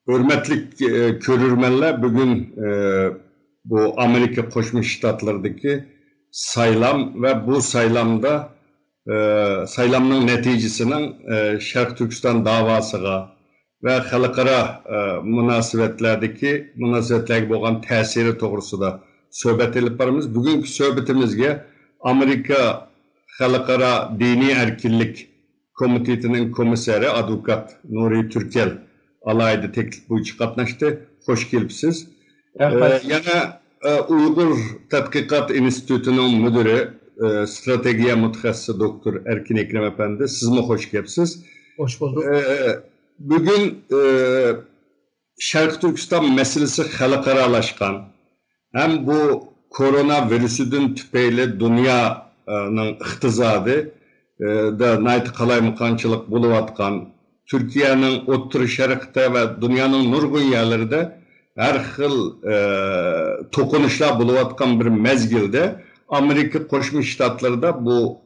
Hürmetlik körürmenler bugün bu Amerika Koşmuş Ştatları'daki saylam ve bu saylamda saylamның neticesinin Şarkı Türkistan davasıga ve halkara münasebetlerge bolgan tesiri toğrusida söhbet elip baramiz. Bugünkü söhbetimizge Amerika Halkara Dini Erkinlik Komiteti'nin komiseri Avukat Nuri Türkel alayda teklif boyunca katnaştı. Hoş gelipsiz. Yana Uygur Tadqiqat Enstitütü'nün müdürü stratejiye mutaxassisi Doktor Erkin Ekrem Efendi. Siz mi hoş gelipsiz? Hoş bulduk. Bugün Şarkı Türkistan meselesi halkaralaşkan. Hem bu koronavirüsüdün tüpeyle dünyanın iqtisadı da nayti qalaymuqançılık bulup atkan, Türkiye'nin O'rta Şarkıda ve dünyanın nurgun yerlerinde her xil tokunuşlar bulup atkan bir mezgilde Amerika Koşmuş Ştatları'da bu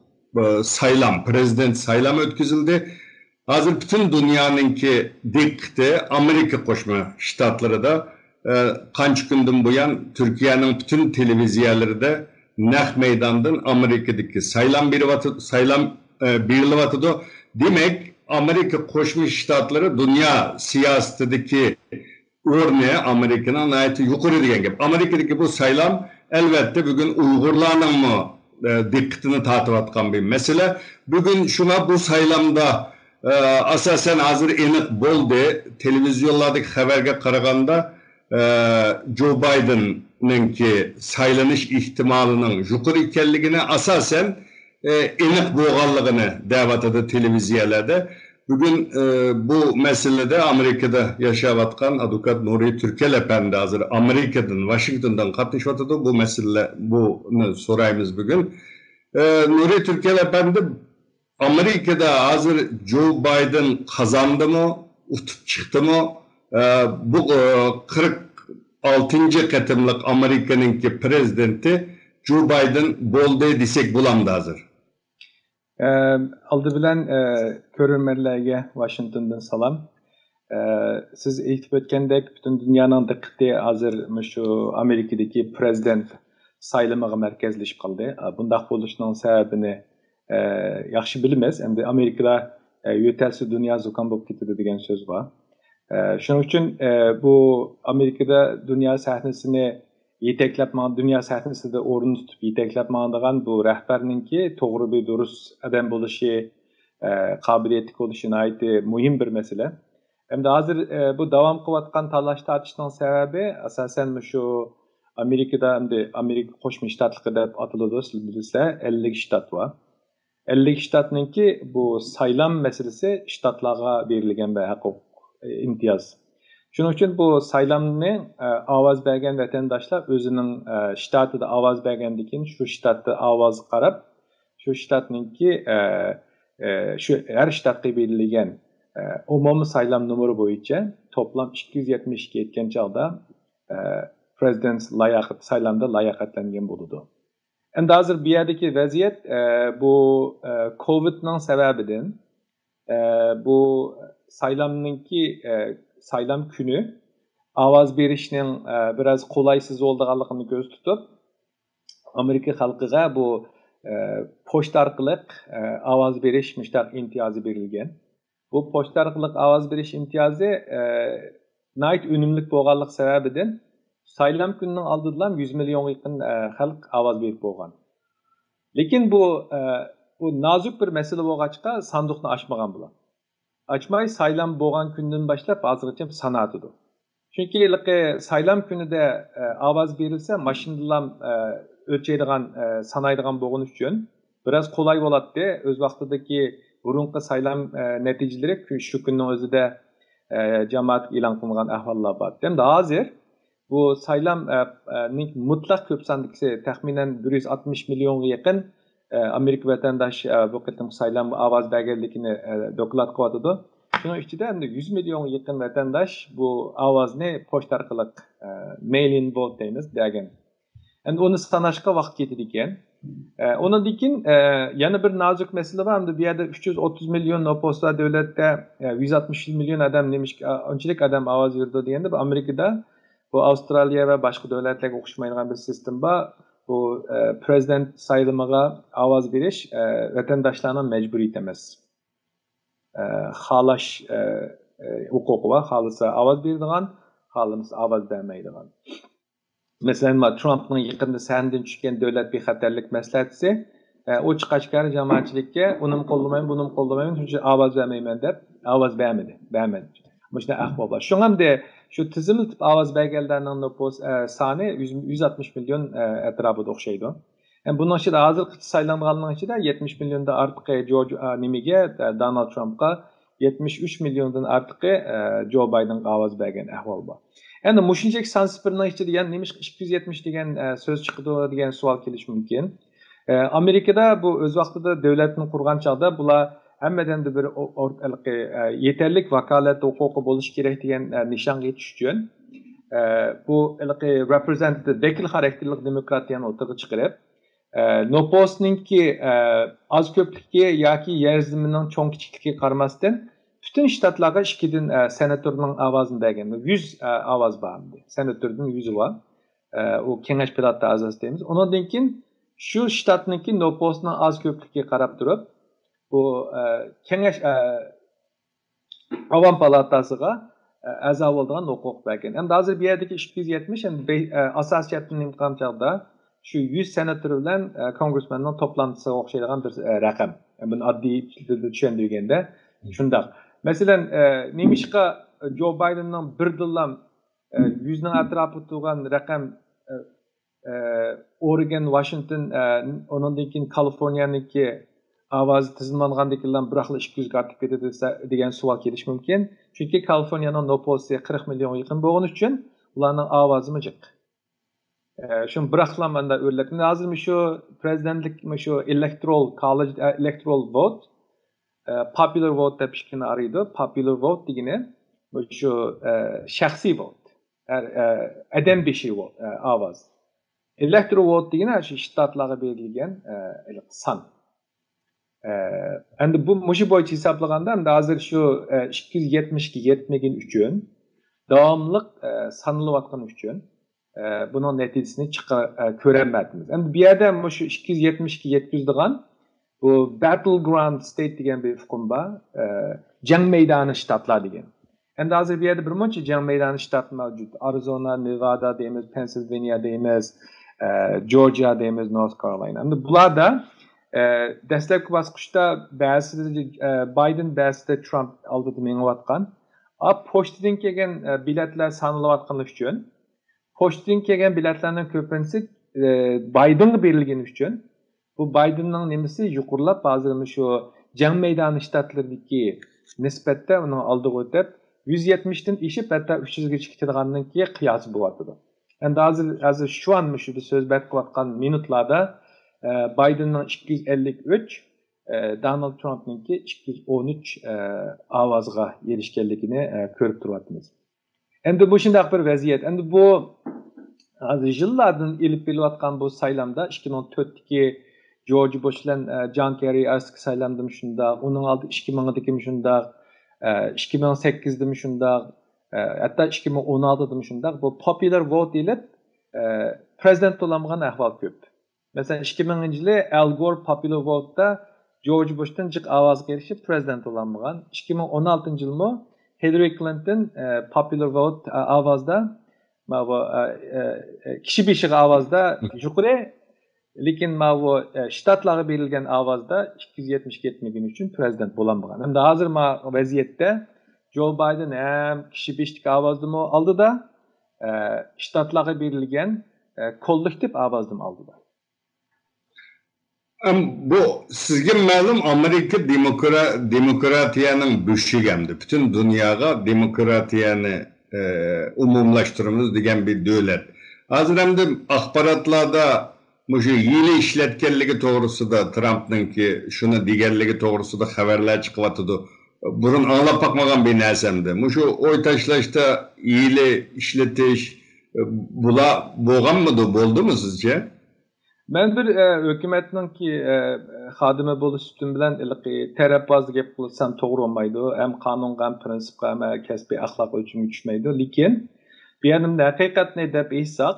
saylam, prezident saylam ötküzüldü. Hazır bütün dünyanınki dikkati Amerika Koşmuş Ştatları'da kaç gündün bu yan Türkiye'nin bütün televizyonları da Nah meydandan Amerika'daki saylam birli vatıdı. Demek Amerika Koşmuş Ştatları dünya siyasetindeki örneği Amerika'nın ait yukarı diyen gibi. Amerika'daki bu saylam elbette bugün Uygurlarının mı dikkatini tartıp atkan bir mesele. Bugün şuna bu saylamda asasen hazır enik boldu. Televizyonlardaki haberge karaganda Joe Biden'ın ki saylanış ihtimalının yukarı ikenligini asasen enik boğallığını davet edi televizyonlarda. Bugün bu meselede Amerika'da yaşavatkan Avukat Nuri Türkel Efendi hazır Amerika'dan, Washington'dan katışvatıdı. Bu mesele, bunu sorayımız bugün. Nuri Türkel Efendi Amerika'da hazır Joe Biden kazandı mı, utup çıktı mı? Bu 46. katımlık Amerika'nınki prezidenti Joe Biden boldu desek bulamdı hazır. Aldı bilen körürmenlerge Washington'dan salam. Siz ilk ötkendek bütün dünyanın dikkati hazır şu Amerika'daki prezident sayılmağı merkezleşip kaldı. Bundaq boluşunun sebebini yaxşı bilmez. Hem de Amerika'da yötelsi dünya zukan bolup ketedi degan söz var. Şunun için bu Amerika'da dünya sahnesini dünya sahnesinde orun tutup yeteklep mağandığan bu rehberninki doğru bir durus adam buluşu, kabiliyetlik oluşuna ait mühim bir mesele. Hem de hazır bu devam kıvatkan talaş tartışmanın sebebi asasen şu Amerika'da hem de Amerika Koşmuş Ştatlığı dep atıldı bilirse 50 ştat var. 50 ştatninki bu saylam meselesi ştatlara verilgen bir hukuk imtiyaz. Şunun için bu saylamını avaz bergen vatandaşlar özünün ştatında avaz bergendikin şu ştatda avaz qarab şu ştatninki şu her ştatda belirlegen umumiy saylam numuru boyunca toplam 272 etken çağda prezident saylamda layaqatlangan buludu. Endi hazır bir yerdeki vaziyet bu Covid'nin sebebinden bu saylamninki saylam günü avaz berişinin biraz kolaysız olduğunu göz tutup Amerika halkıga bu poçta arkalık avaz beriş müştak imtiyazı verilgen. Bu poçta arkalık avaz beriş imtiyazı nait önümlük boğanlık sebebinden saylam gününün aldıdılan 100 milyon yakın halk avaz berip boğan. Lekin bu nazuk bir mesele boğaçka sandıkını açmagan bulan. Açmayı saylam boğan günden başlap azırçam sanatıdı. Çünkü saylam günü de avaz verilse maşindilam ölçeydiğen, sanaydiğen boğun üçün biraz kolay oladı. Öz vaxtideki burunqı saylam neticeleri şu günün özü de cemaat ilan kılınған ahvallar var. Hem de hazır bu saylam mutlak köp sandıksı tahminen 160 milyonga yakın Amerika vatandaş bu kıtım saylam avaz bergerlikini doklat kovadıdı. Şunun içinde hem de 100 milyon yakın vatandaş bu avazını poçta arkalık mail-in vote deyimiz bergen. Yani onu sanaşka vaqt getirdikken Ondan keyin yana bir nazik mesele var. Bu yerda 330 milyon nüfusla devletde 160 milyon adam demiş ki, öncelik adam ovoz berdi deganda bu Amerikada, bu Avstraliya ve başka devletlerge o'xshamaydigan bir sistem var. Bu prezident saylamiga ovoz berish vatandoshlarning majburiyati emas. Xalash huquqi var. Xalasa ovoz beradigan, xalamasa ovoz bermaydigan. Mesela Trump'ın yaqinda sahnadan tushgan davlat bexatarlik maslahatchisi ochiq ochkari jamoatchilikka uni qo'llamayman, buni qo'llamayman, shuning uchun ovoz bermayman deb ovoz bermadi. Mana shunday ahvol bor. Shu hamda shu tizimli ovoz berganlarning soni 160 milyon atrofida o'xshaydi. Bunun ichida hozir saylanganlarning ichida 70 milliondan ortiqi Donald Trumpga 73 milyondan ortiqi Joe Bidenga ovoz bergan ahvol bor. Endi mushunchalik son sifirning ichida yana nima 270 degan so'z chiqdi degan savol kelishi mumkin. Amerikada bu o'z vaqtida davlatni qurgan chog'da bular hammadan bir yetarlik vakolat huquqi bo'lishi kerak degan nishonga yetish uchun bu representative vakil xarakterli demokratiyani o'rtaga chiqarib nopostninki az ko'pligi yoki yer ziminining cho'ng kichikligiga qaramasdan bütün shtatlarga ikkidan senatorning ovozini bergan. 100 ovoz bor. Senatorning 100 var. O kengash palata a'zosi deymiz. Undan keyin shu shtatningki nopostning az ko'pligiga qarab turib bu kengash avam palatasiga a'zo bo'ladigan huquq bergan. Endi hozir bu yerdagi 270 asosiyatning imkon chog'da shu 100 senator bilan kongressmenning to'plantisiga o'xshaydigan bir raqam. Buni oddiy tilda tushundirganda shundoq. Mesela nemishqa Joe Biden'ning bir dillam 100ning atrofida turgan raqam Oregon, Washington, ondan keyin Kaliforniyaniki ovozi tizimlangandagilar biroqla 200 ga ortib ketadi degan savol kelishi mumkin. Chunki Kaliforniyaning nufusi 40 millionga yaqin bo'lgani uchun ularning ovozi mijiq. Shu biroqla menda o'rlakni hozir shu prezidentlik shu electoral college electoral vote popular vote deb ishkini araydi. Popular vote degani shu shaxsiy vote. Adam beshi ovoz. Electoral vote degani shu shtatlarga berilgan son. Endi bu mushi bo'yicha hisoblaganda hozir shu 270 ga yetmagan uchun davomli sanalayotgan uchun buning natijasini ko'rolmaymiz. Endi bu yerda shu 270 ga yetkazadigan bu battleground state degan bir hukm bor. Jang maydoni shtatlar degan. Endi hozir bu yerda bir muncha jang maydoni shtat mavjud. Arizona, Nevada deymiz, Pennsylvania deymiz, Georgia deymiz, North Carolina. Endi bularda dastlabki bosqichda ba'zida Biden, ba'zida Trump oldida mengayotgan, pochtadan kelgan biletlar sanalayotganligi uchun, pochtadan kelgan biletlarning ko'pincha Bidenga berilgani uchun bu Bidenning nimasi yuqorilab hozir shu jang maydoni shtatlaridagi nisbatda uni oldiga o'tib 170 dan ishib hatto 300 gacha ketadigandan keyin qiyos bo'lyapti. Endi hozir shu an shu so'z qilayotgan minutlarda Bidenning 253, Donald Trump'ninki 213 ovozga erishganligini ko'rib turibmiz. Endi bu shunday bir vaziyat. Endi bu hozir yillardan ilib kelayotgan bu saylamda 2014dagi George Bush bilan John Kerry eski saylamda shunda, uning oldi 2000dagi shunda, 2008da shunda, hatto 2016da shunda bu popular vote deyilib prezident bo'lamagan ahvol ko'p. Mesela 2000-yili Al Gore popular vote'da George Bush'tan jiq ovozga erishib prezident bo'lamagan. 2016-yilmi Hillary Clinton popular vote ovozda kishi beshiga ovozda yuqori, lekin bu shtatlarga berilgan ovozda 270 ga yetmagani uchun prezident bo'lamagan. Endi hozir vaziyatda Joe Biden ham kishi beshlik ovozni oldida, shtatlarga berilgan kollektiv ovozni oldida. Bu sizga ma'lum Amerika demokratiyaning beshig'amdi. Butun dunyoga demokratiyani umumlashtiramiz degan bir davlat. Hozir hamda axborotlarda shu yili ishlatganligi to'g'risida Trump'ninki shuni deganligi to'g'risida xabarlar chiqyapti. Burun anglab bakmagan bir narsamdi. Shu o'y tashlashda yili ishlatish bular bo'lganmidi, bo'ldimi sizcha? Ben bir hökümetninki xadimi boluş üstün bilen tarafbazlı gep kılsam toğru olmaydı. Hem kanunga hem prinsipga hem kesbi ahlak ölçümü düşmeydi. Lekin bir yanımda hakikat ne dep eysak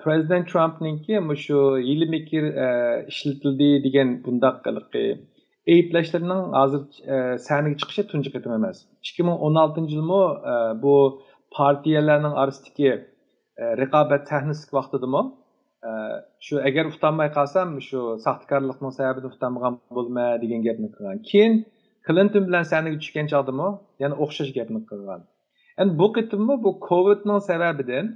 President Trump'ninki şu yili mikir işletildi degen bundaq eyipleşlerinin hazır sahneге çıkışı tuncu ketim emas. 2016 yılmı bu partiyelerinin arasındaki rekabet sahnesi vaxtıdı mı? Şu eğer utanmay kalsam şu sahtekarlıkның sebebini utanmagan bolma degan gapni qilgan. Keyin Clinton bilan sahnaga tushgan chog'dimi, yana o'xshash gapni qilgan. Endi bu qitimmi bu Covid'ning sebebidan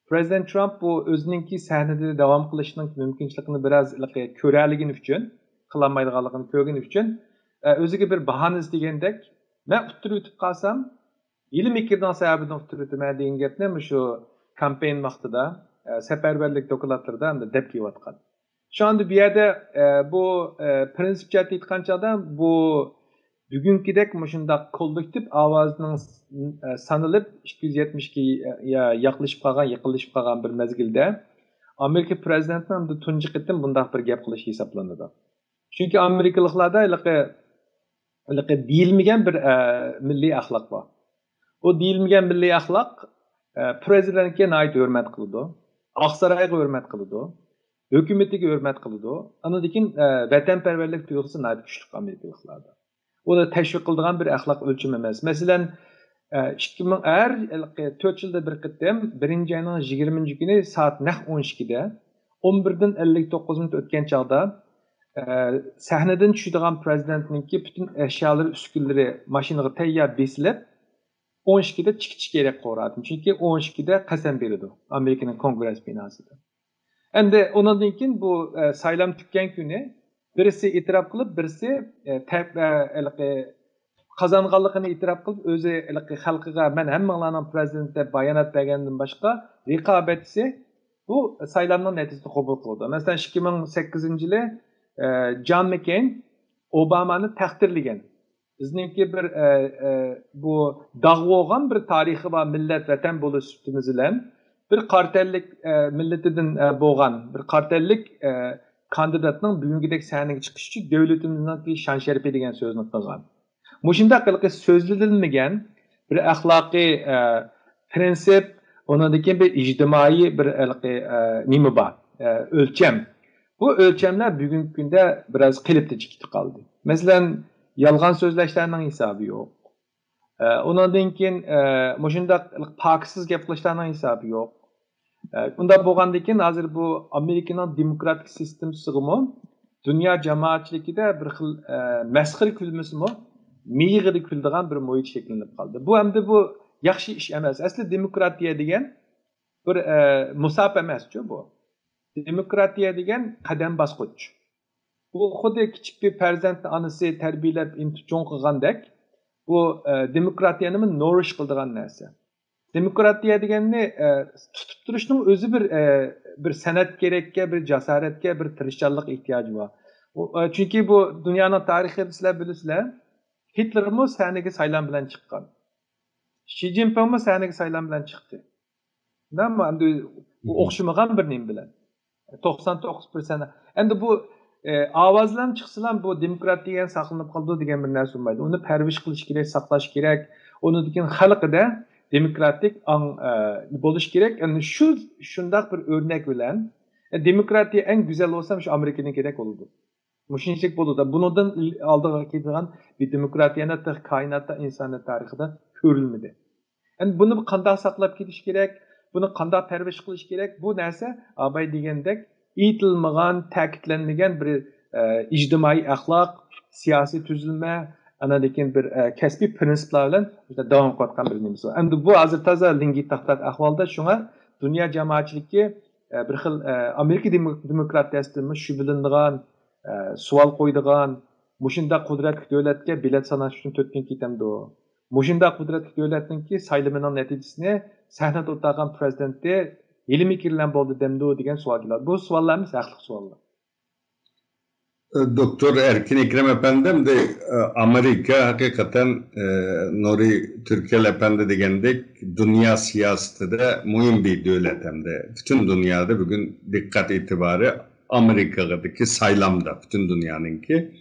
President Trump bu o'zininki sahnada davom qilishning mumkinchiligini biroz ko'raligini uchun, qilolmaydiganligini ko'rgani uchun o'ziga bir bahona izlagandek, men utirib o'tib qolsam, ilm ikirdan sebebidan utirib o'taman degan gapni shu kampanya vaqtida seferberlik dokladlarida ham deb kelayotgan. Şu anda bir yerde bu prensip cihati aytgan chog'da bu bugünkidek mushundaq kollektiv ovozning sanılib 272 yaqlashib qolgan, yiqilishib qolgan bir mezgilda Amerika prezidentining tunji qitim bundaq bir gap qilish hisoblanadi. Chunki Amerikaliklarda deyilmagan bir milliy axloq bor. O deyilmagan milliy axloq prezidentga nayt hurmat qiladi. Aqsarayga hurmat qiladi. Hükümetiga hurmat qiladi. Anadan vatanparvarlik tuyg'usi nayt kuchli Amerikaliklarda. O da teşvik qiladigan bir axloq o'lchami emas. Masalan, 4 yilda bir qitim 1-ayning 20 kuni soat naq 12 da 11dan 59 minut o'tgan chog'da sahnadan tushadigan prezidentninki bütün eşyaları, uskunlari mashinaga tayyor besilib 12 da chiqish kerak qo'radi. Chunki 12 da qasam beradi Amerikaning Kongress binosida. Endi ondan keyin bu saylam tutgan kuni birisi itiraf qilib, birisi qazanganligini itiraf qilib, o'zi xalqiga men hammanglarning prezident deb bayonot bergandan boshqa raqobatchi bu saylamning natijasini qabul qildi. Masalan, 2008-yili John McCain Obamani taqdirlagan. Bizningki bir bu dağvogan bir tarixi va millat vatan bo'lish üstimiz bilan bir kartellik milletidan bo'lgan bir kartellik kandidatning bugünkidek sahnaga chiqishi uchun davlatimizning shon sharafi degan so'zni qilgan. Mushunda qilqi so'zlilmagan bir axloqiy prinsip, onadagi bir ijtimoiy bir nima bor, o'lcham. Bu o'lchamlar bugungi kunda biroz qilibdi chiqib qoldi. Masalan, yolg'on so'zlashlarning hisobi yo'q. Ondan keyin mushunda paksiz gap qilishlarning hisobi yo'q. Bunda bo'lgandan keyin hozir bu Amerikaning demokratik sistemasiga dunyo jamoatchiligida bir xil masxir kulmasimi, miyig'ida kuldigan bir muhit shakllanib qoldi. Bu hamda bu yaxshi ish emas. Asli demokratiya degan bir musofa emas-ku bu. Demokratiya degan qadam bosqich. Bu xuddi kichik bir farzandni onasi tarbiyalab cho'ng qilgandek, bu demokratiyani nourish qildigan narsa. Demokratiya deganni tutib turishning o'zi bir san'at kerakka, bir jasoratga, bir tirishchanlik ehtiyoji bor. Chunki bu dunyoning tarixida sizlar bilasizlar, Hitler mo sahnaga saylan bilan chiqqan. Xi Jinping mo sahnaga saylan bilan chiqdi. Nima endi bu o'xshamagan bir nim bilan. 99%. Endi bu ovozlar chiqsalar bu demokratiyaga saqlanib qoldi degan bir narsa bo'lmaydi. Uni parvish qilish kerak, saqlash kerak. Uni degan xalqida demokratik bo'lish kerak. Yani shundaq bir o'rnak bilan demokratiya eng go'zal bo'lsa, shu Amerikaning kerak bo'ladi. Mushunchalik bo'ladi. Bundan oldiga kelgan bir demokratiyani koinotda insoniyat tarixida ko'rilmadi. Yani buni qanday saqlab ketish kerak, buni qanday parvish qilish kerak? Bu narsa abay degandek aytilmagan, ta'kidlanmagan bir ijtimoiy axloq, siyosiy tuzilma, anadaki bir kasbiy prinsiplar bilan davom etayotgan bir narsa. Endi bu hozir toza lingi taxtat ahvolda shunga dunyo jamoatchiligi bir xil Amerika demokratiyasidan shubhalanadigan, savol qo'yadigan, mushunda qudratli davlatga bilet sanash uchun to'tgan ketamdi. Mushunda qudratli davlatningki saylamining natijasini sahnada o'tirgan prezidentni ilmiy kirlan bo'ldi demdi degan savol keladi. Bu savollarimiz haqli savollar. Doktor Erkin Ekrem Efendim de Amerika hakikaten Nuri Türkel Efendi degендek dünya siyasetinde mühim bir devlet hem de bütün dünyada bugün dikkat itibarı Amerika'daki saylamda bütün dünyanınki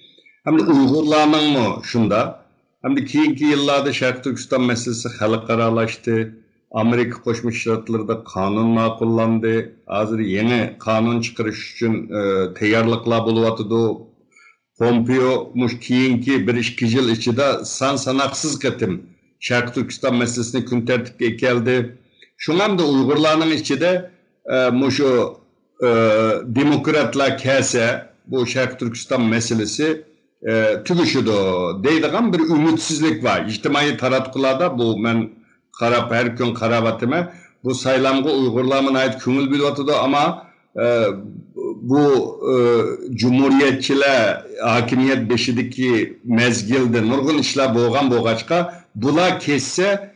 hem de Uygurlarının mı şunda hem de keyinki yıllarda Şarkı Türkistan meselesi halkaralaştı. Amerika Koşmuş Ştatları'da kanun makullandı. Hazır yeni kanun çıkarış için teyarlıklar buluvatıdı. Pompeo muş kiyinki bir iki yıl içinde sanaksız ketim Şarkı Türkistan meselesini gün tertipke geldi. Şundan da Uygurlarının içinde muşu demokratlar kese bu Şarkı Türkistan meselesi tügüşüdü. Deydiğim bir ümitsizlik var. İçtimai taratkularda bu ben karab her gün karabatıma bu saylamga Uygurlarına ait köngül bilwatıdı ama bu Cumhuriyetçiler hakimiyet beşideki mezgilde nurgun işler boğan boğaçka bula kesse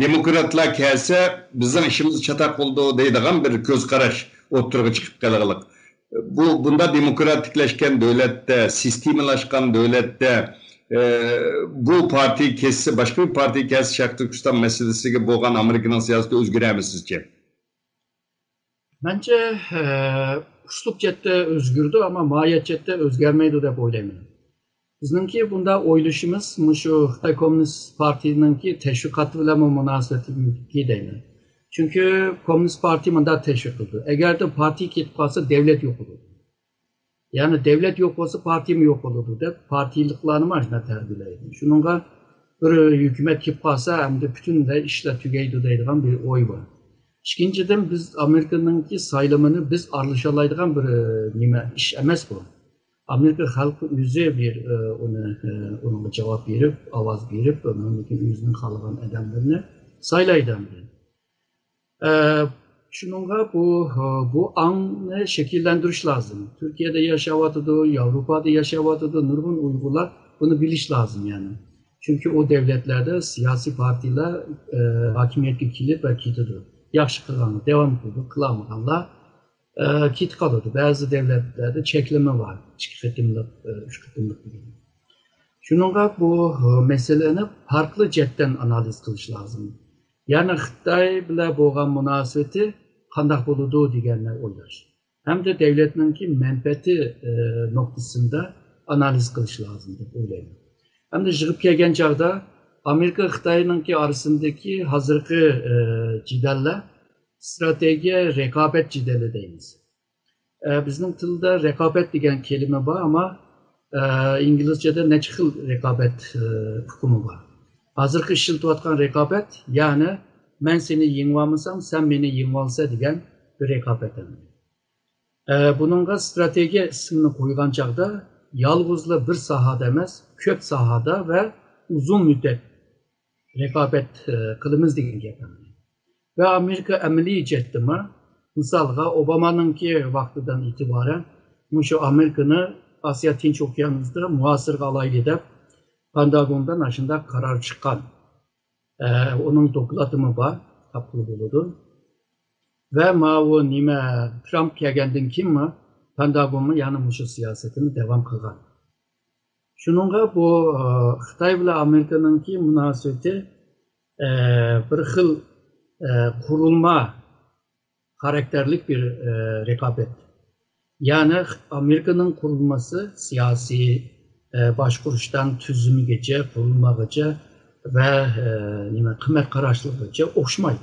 demokratlar kesse bizim işimiz çatak olduğu deydiğim bir göz karaş oturuğa çıkıp kalırlık. Bunda demokratikleşken devlette, sistemilaşkan devlette bu partiyi kesse, başka bir partiyi kesse Şarkı Türkistan meselesi gibi boğan Amerika'nın siyaseti özgüremez sizce? Bence usluk cette özgürdü ama mahiyet cette özgermeydi de oylayman. Bizninki bunda oyluşumuz şu Xitay Komünist Parti'ninki teşvikatı bilen münasebeti deyman. Çünkü Komünist Parti mında teşvik kıldı. Eğer de parti ketip kalsa devlet yok olurdu. Yani devlet yok olsa parti mi yok olurdu de partiliklerini marjına terbiyeleydi. Şununla bir hükümet ketip kalsa hem de bütün de işler tügeydi deydiğen bir oy var. İkinciden biz Amerika'nınki saylamını biz arlaşalaydıgan bir nime iş emes bu. Amerika halkı yüzü bir ona cevap verip, avaz verip, memleketin yüzünün kalıgan adamlarını saylaydan bir. Şununla bu anı şekillendiriş lazım. Türkiye'de yaşavatıdı, Avrupa'da yaşavatıdı, nurgun Uygurlar bunu biliş lazım yani. Çünkü o devletlerde siyasi partiler hakimiyetli kilit ve kitidir. Yaxşı kılganı devam kıldı, kılamıganlar kit kalıdı. Bazı devletlerde çekleme var. 2 kıtımlık, 3 kıtımlık gibi. Şununla bu meseleni farklı cetten analiz kılış lazım. Yani Xitay bile boğan münasebeti kandak buludu degenler oylar. Hem de devletninki menfaati noktasında analiz kılış lazım dep oylayman. Hem de jığıp kelgen çağda Amerika Xitay'ınki arasındaki hazırkı cidaller strateji rekabet cideli deymiz. Bizning tilda rekabet degen kelime var ama İngilizce'de ne çıkıl rekabet hukmu var. Hazırkı işiltivatkan rekabet yani ben seni yengvamışsam sen beni yengvalsa degen bir rekabet. Bununla strateji ismini koygan çağda yalgızla bir sahada emas, köp sahada ve uzun müddet rekabet kılımız degen gap. Ve Amerika emeli cettimi, misalga Obama'nınki vaktidan itibaren şu Amerika'nı Asya Tinç Okyanus'da muhasır alaylı dep Pentagon'dan aşında karar çıkan. Onun doklatımı var, kapılı buludu. Ve mavu nime Trump kelgendin kim mi? Pentagon'un yani şu siyasetini devam kılgan. Şununla bu Xitay ile Amerika'nınki münasebeti bir xil kurulma karakterlik bir rekabet. Yani Amerika'nın kurulması siyasi başkuruştan tüzümü gece, kurulma gece ve kıymet karaşlığı gece okşmaydı.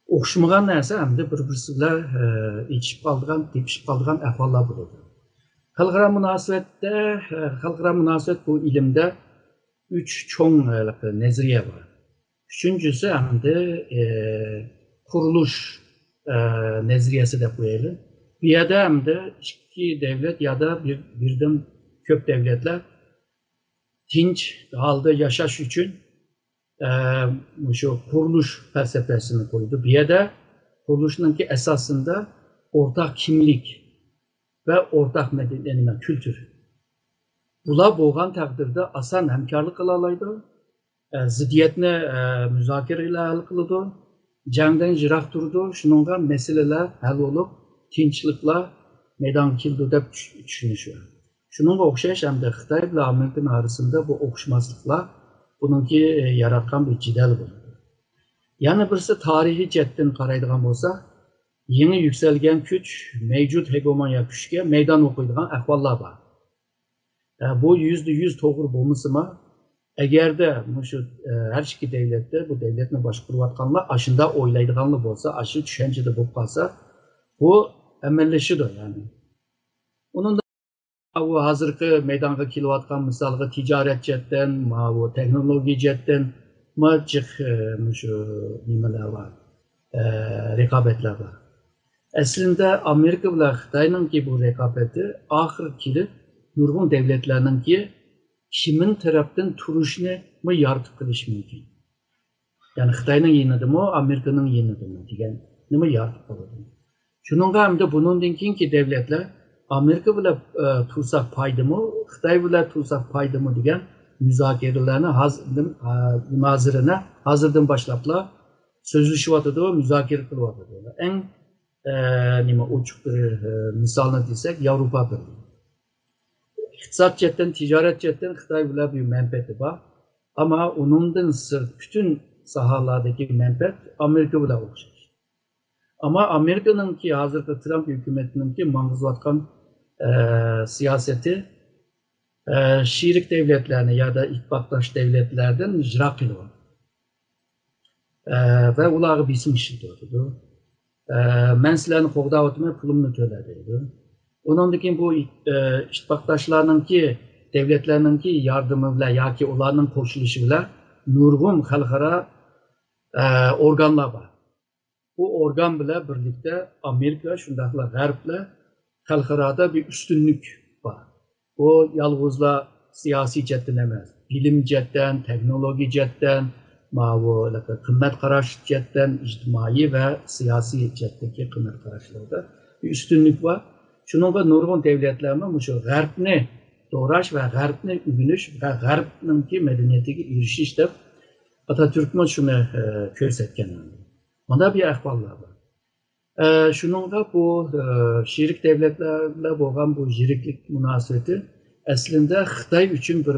Okşamagan neyse hem de bir-birisiyle içip kaldığan, tepişip kaldığan ahvallar bulurdu. Halkara münasebet bu ilimde 3 çoğun nezriye var. Üçüncüsü hem de kuruluş nezriyesi de koyalım. Bir ya da hem de iki devlet ya da birden köp devletler tinç halde yaşaş için şu kuruluş felsefesini koydu. Bir ya da kuruluşunki esasında ortak kimlik ve ortak medeniyet, kültür. Bula boğan takdirde asan hemkarlık kılalaydı. Ziddiyetini müzakereyle hal kıldı. Cangdan jirak durdu. Şununla meseleler hal olup tinçlikla meydanga keldi deb tushunish var. Shuningga o'xshash hamda Xitoy bilan Amerika arasında bu o'xshashmasliklar buningki yaratgan bir jidal bo'ladi. Yana birisi tarixiy jihatdan qaraydigan bo'lsa, yeni yükselgen güç, mevcut hegemonya güçke meydan okuyduğun ahvallar var. Bu %100 doğru bulması mı? Eğer de şu her iki devlette bu devletin başkuruvatkanlar aşında oylaydıganlı olsa, aşı düşüncede bu kalsa, bu emelleşidir yani. Onun da bu hazırki meydanda kilovatkan misalga ticaret cetten, bu teknoloji cetten, macık şu nimeler var, rekabetler var. Aslında Amerika ile Xitay'ın ki bu rekabeti ahir kilip nurgun devletlerinin ki kimin taraftan turuşunu mı yaratıp kılış mümkün. Yani Xitay'ın yenidir mi, Amerika'nın yenidir mi diyen ne mi yaratıp kılır. Şununla hem de bunun dinkin ki devletler Amerika ile tursak paydı mı, Xitay ile tursak paydı mı diyen müzakerelerini hazırdan başlapla sözleşivatıdır, müzakere kılıvatıdır. En nima uçuk bir misalını desek Avrupa Birliği. İktisat cetten, ticaret cetten Xitay bilen bir menfaati var. Ama onundan sırt bütün sahalardaki menfaat Amerika bilen okşar. Ama Amerika'nın ki hazırda Trump hükümetinin ki mangızlatkan siyaseti şirik devletlerine ya da ittifaktaş devletlerden icra kılıyor. Ve uları bizim işi doğrudur. Men sizlarni qo'g'dayotmay pulimni to'la deydi. Undan keyin bu ittifoqdoshlarninki devletlarninki yordami bilan yoki ularning qo'shilishi bilan nurg'un xalqaro organlar bor. Bu organ bilan birlikda Amerika shundaqla G'arb bilan xalqaroda bir ustunlik bor. Bu yolg'izla siyosiy jihatdan emas, bilim jihatdan, texnologiya jihatdan, kıymet qarash jihatdan, ijtimoiy va siyosiy jihatdagi qiymat qarashlarda bir ustunlik bor. Shuningga nurg'un devletlarimiz shu G'arbni to'g'rash va G'arbni o'rganish va G'arbninki madaniyatiga erishish deb Atatürk'imiz shuni ko'rsatgan. Bunda bir ahvollar bor. Shuningga bu sherik devletlarla bo'lgan bu shiriklik munosabati aslında Xitoy uchun bir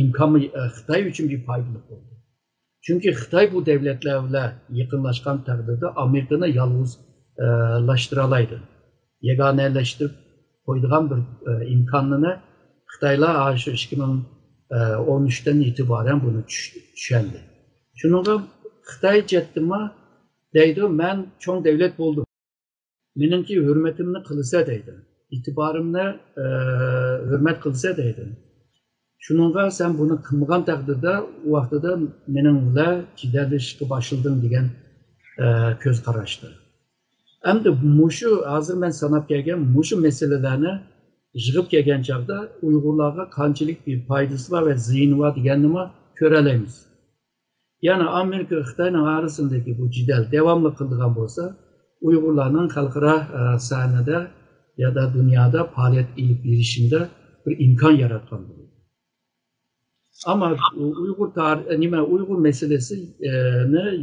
imkon, Xitoy uchun bir foydali bo'ldi. Çünkü Xitay bu devletlerle yakınlaşkan takdirde Amerika'nı yalnızlaştıralaydı. Yeganeleştirip koyduğun bir imkanını Xitay'la 2013'ten itibaren bunu düşendi. Şununla Xitay cettime deydi, ben çok devlet buldum. Benimki hürmetimni kılsa deydi. İtibarımla hürmet kılsa deydi. Şununla sen bunu kılmagan takdirde o vaxtıda menimle ciderleşki başladın degan köz qaraştı. Hem de muşu hazır ben sanap gelgen muşu meselelerini yığıp gelgen çağda Uygurlarga qanchalik bir faydası var ve ziyni var deganini ko'ralaymiz. Yani Amerika Xitoyning arasındaki bu jidal devamlı kıldıgan bolsa Uygurlarning xalqaro sahnede ya da dünyada faaliyet ilip berishinde bir imkan yaratgan bo'ladi. Ama Uygur meselesini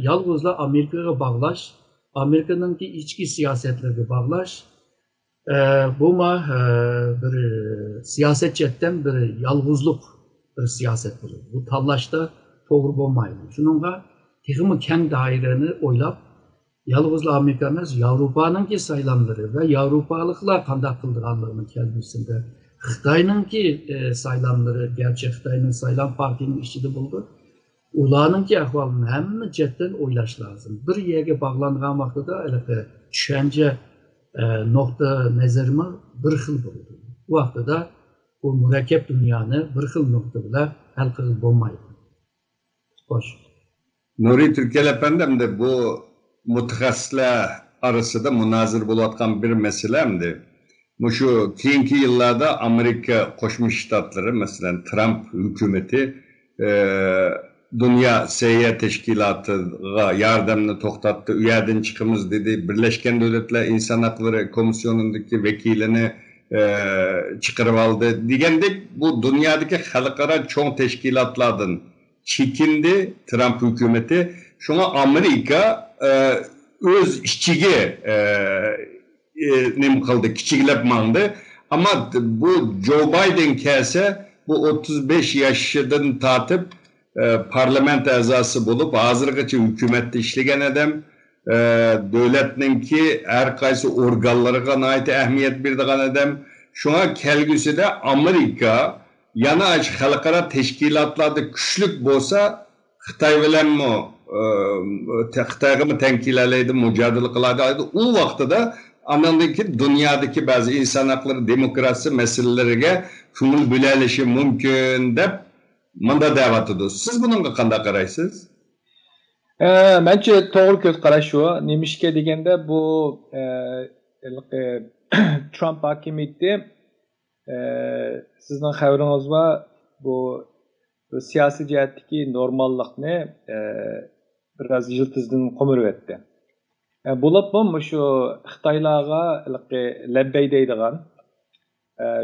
yalnızla Amerika'ya bağlaş, Amerika'nın ki içki siyasetlerine bağlaş, bu bir siyaset cetten bir yalnızlık bir siyaset olur. Bu tallaşta doğru olmaydı. Şununla tekimi kendi daireni oylap, yalnızla Amerika'nın Avrupa'nın ki sayılanları ve Avrupalıklar kandak kıldıranlarının kendisinde Xitay'ın ki sayılanları, gerçek Xitay'ın sayılan partinin işçide buldu. Ulanın ki ahvalını hem cidden oylaş lazım. Bir yere bağlanğan vaxtıda düşünce nokta nezerimi bir xil buldu. Bu vaxtıda bu mürekkep dünyanı bir xil nokta bile hal qilib bo'lmaydi. Hoş. Nuri Türkel efendim de bu mutaxassislar arasında münazir bo'layotgan bir meselemdi. Şu keyinki yıllarda Amerika Qo'shma Shtatları mesela Trump hükümeti Dünya Seyyah Teşkilatı'na yardımını to'xtatdi, u yerdan chiqamiz dedi. Birleşken Devletler İnsan Hakları Komisyonundaki vekilini chiqarib oldi degandek bu dünyadaki xalqaro cho'ng teşkilatlardan chekindi Trump hükümeti. Şuna Amerika öz işçiga nim kıldı, kiçiklep mağdı. Ama bu Joe Biden kelse bu 35 yaşından tatip parlamento azası bulup hazırgacha hükümetde işlegen adam, devletninki her kaysı organlarına ait ehemmiyet berdigan adam. Şuna kelgüsüde Amerika yana aç halkara teşkilatlarda güçlük bolsa Xitay bilen mi Xitayga mı tenkileyleydi, mücadele kılaydı. O vaqtida anandaki dünyadaki bazı insan hakları, demokrasi meselelerine ko'ngil bo'lalishi mumkin deb manda da'vat. Siz bunga qanday qaraysiz? Bence doğru göz qarash o. Nemişke degende bu Trump hakimiyeti sizning xabaringiz var bu siyasi cihetteki normallikni biraz yıltızdan komur etti. Bulup mu şu Xitaylarga lebbey deydigan,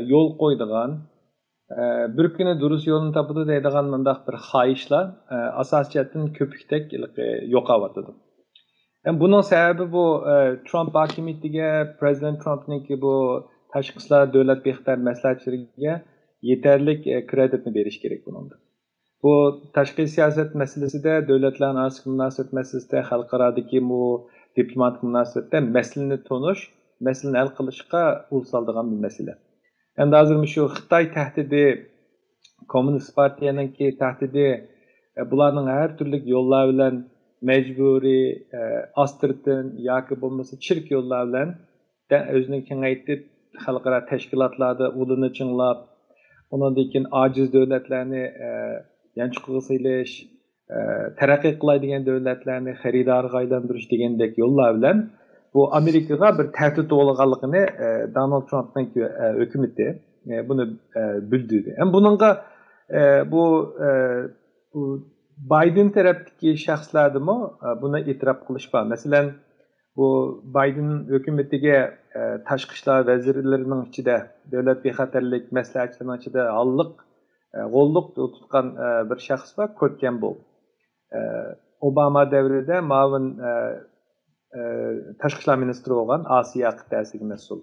yol koydigan, bir kuni durus yolunu tapıdı deydigan mındaq bir xayışlar asas cihetten köpüktek yok avatıdı. Bunun sebebi bu Trump hakimiyetiga, President Trump'nınki bu tashqi ishlar davlat bexatar maslahatchilariga yeterlik kreditni berish kerak buningda. Bu tashqi siyoset meselesinde, devletlerin arasındaki münasebet meselesinde, xalqaradagi bu diplomatik münasebette meseleni tonuş, meseleni el kılışqa ulsaldıgan bir mesele. Endi hozir şu Xitay tahdidi, Komünist Partiyanınki tahdidi, bularning her türlü yollar bilan mecburi, astırtın, yoki bo'lmasa çirk yollar bilan özünü kengaytib, xalqaro tashkilotlarda ulini chinglab, ondan keyin aciz devletlerini yanchiqqa silish, taraqqiy qilay degan davlatlarni xaridorga aylantirish degandek yo'llar bilan bu Amerikaga bir tahdid bo'lganligini Donald Trumpning hukumati buni bildirdi. Ham buningga bu Biden tarafdagi shaxslardimi buni e'tirof qilishpa. Masalan, bu Biden hukumatiga tashqi ishlar vazirlarining ichida, davlat bexatarlik maslahatchilarining ichida qo'lliq tutgan bir shaxs var, Kurt Campbell. Obama devrinde ma'avin tashqi ishlar ministri bo'lgan Osiyo qit'asiga mas'ul.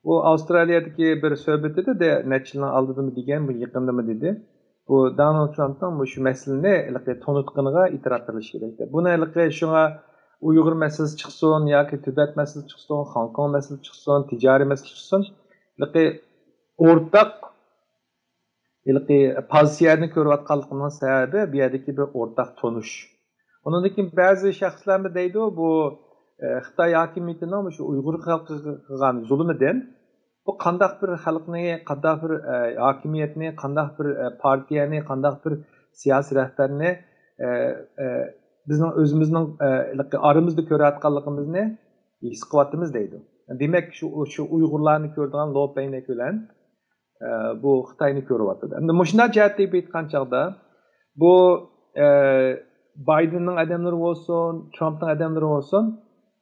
Bu Avstraliyadagi bir suhbatida de necha yildan oldinmi degan, bu yaqindami dedi. Bu Donald Trump'ning bu shu masalani tonutqiniga e'tirof qilish kerak. Buni shunga Uyg'ur masalasi chiqsin yoki Tibet masalasi chiqsin, Hong Kong masalasi chiqsin, tijoriy masala chiqsin, o'rtaq pozitsiyani ko'rayotganligimning sababi bu yerdagi bir o'rtaq tonish. Undan keyin ba'zi shaxslar deydi bu Xitoy hokimiyatining shu Uyg'ur xalqiga qilgan zulmidan bu qandaq bir xalqni, qandaq bir hokimiyatni, qandaq bir partiyani, qandaq bir siyosiy rahbarni bizning o'zimizning aramizda ko'rayotganligimizni his qilyapmiz deydi. Demak shu Uyg'urlarni ko'radigan Lopayni bilan bu Xitoyni ko'ryapti. Endi mushunday jihatda aytgan chog'da bu Bidenning adamlari bo'lsin, Trumpning adamlari bo'lsin,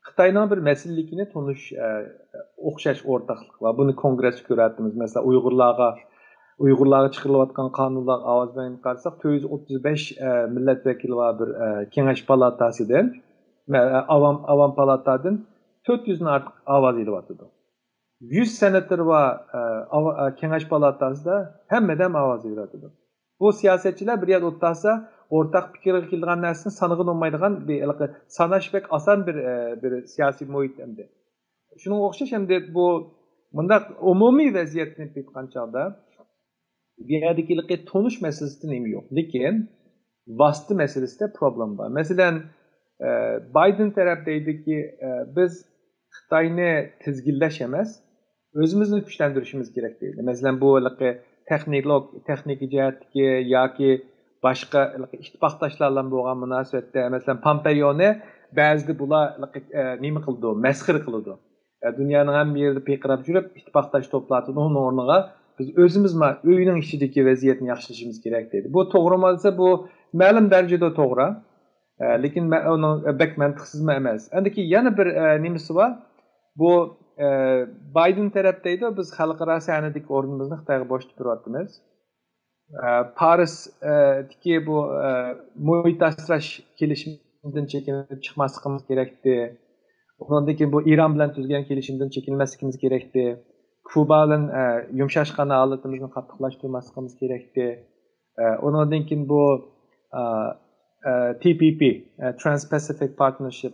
Xitoyning bir masalaligini tonish o'xshash o'rtaqlik va buni kongressda ko'ryapmiz. Masalan, Uyg'urlarga chiqarilayotgan qonunlar ovoz bilan qarasak 435 millat vakili var bir kengash palatasidan, avam palatadan 400 dan ortiq ovoz elyapti. 100 senator var kengash palatasida hammadan ovoz elyapti. Bu siyosetchilar bir yerda o'tirsa o'rtaq fikrga kelgan narsani sanig'in olmaydigan sanash bek oson bir siyosiy muhit endi. Shunga o'xshash endi bu bundaq umumiy vaziyatni aytgan chog'da bu yerdagi tonish masalasida nima yo'q, lekin vosita masalasida problem bor. Masalan, Biden taraf deydiki biz Xitoyni tizginlash emas, o'zimizni kuchlantirishimiz kerak deydi. Masalan, bu texnik jihatdagi yoki boshqa ittifoqdoshlar bilan bo'lgan munosabatda, masalan, Pompeo'ni ba'zida bular nima qildi, masxir qildi. Dunyoning hamma yerida peyqirab yurib, ittifoqdosh to'pladi, uning o'rniga biz o'zimiz uyning ichidagi vaziyatni yaxshilashimiz kerak deydi. Bu to'g'ri bo'lsa, bu ma'lum darajada to'g'ri, lekin uni bak mantiqsizmi emas. Endi yana bir nimasi bor. Bu Biden taraf deydi, biz xalqaro sahnadagi o'rnimizni Xitoyga bo'shatib turyapmiz. Parisdagi bu muhit asrash kelishimidan chekinib chiqmasligimiz kerakdi. Ondan keyin bu İran bilan tuzgan kelishimdan chekinmasligimiz kerakdi. Kuba bilan yumshashgan holatimizni qattiqlashtirmasligimiz kerakdi. Ondan keyin bu TPP, Trans-Pacific Partnership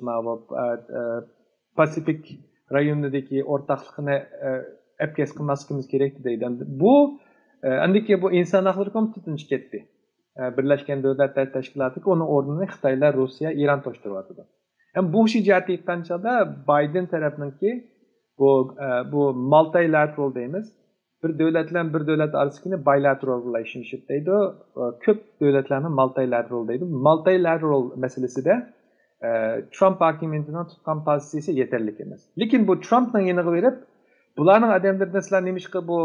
Pasifik rayonidagi o'rtoqlikni apkes qilmasligimiz kerakdi deydi. Bu andiki bu inson haqlari komitetidan ketdi. Birlashgan Davlatlar Tashkilotiga uni o'rnini Xitoylar, Rossiya, Iran to'shtiryapti. Ham bu ish ijodiy etganchada Biden tarafninki bu multilateral deymiz. Bir davlat bilan bir davlat orasidagi bilateral relationship deydi. Ko'p davlatlarni multilateral deydi. Multilateral masalasida Trump hokimiyatining tutgan pozitsiyasi yetarli emas. Lekin bu Trumpning yeniga berib, bularning odamlardan sizlar nimishqa bu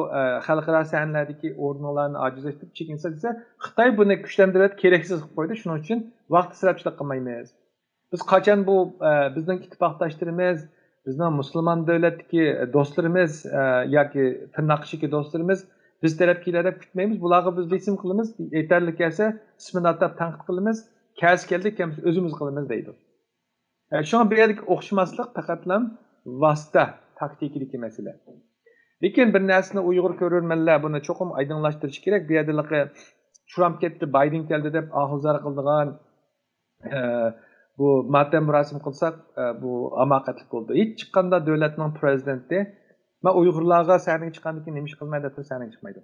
xalqaro sahnadagi o'rnlarni ojizlashtirib chekinsa desa, Xitoy buni kuchlantirib keraksiz qilib qo'ydi. Shuning uchun vaqt israfchilik qilmaymiz. Biz qachon bu bizning ittifoqdoshlarimiz, bizning musulmon davlatdagi do'stlarimiz yoki tirnoq ichidagi do'stlarimiz biz tarafkilar deb kutmaymiz. Bularga biz bisim qilamiz, yetarli kelsa ismini atab tanqid qilamiz, kas keldik ham o'zimiz qilamiz deydi. Shunga bu yerdagi o'xshamaslik faqatlam vosita taktikidagi masala. Lekin bir narsani Uyg'ur ko'rurmanlar buni cho'qim oydinlashtirish kerak. Bu yerdagi Trump ketdi, Biden keldi deb ahuzar qildigan bu matem rasim qilsak bu amoqatlik bo'ldi. Hech chiqqanda davlatning prezidenti va Uyg'urlarga sahnaga chiqqandan keyin nima ish qilmaydi deb sahnaga chiqmaydi.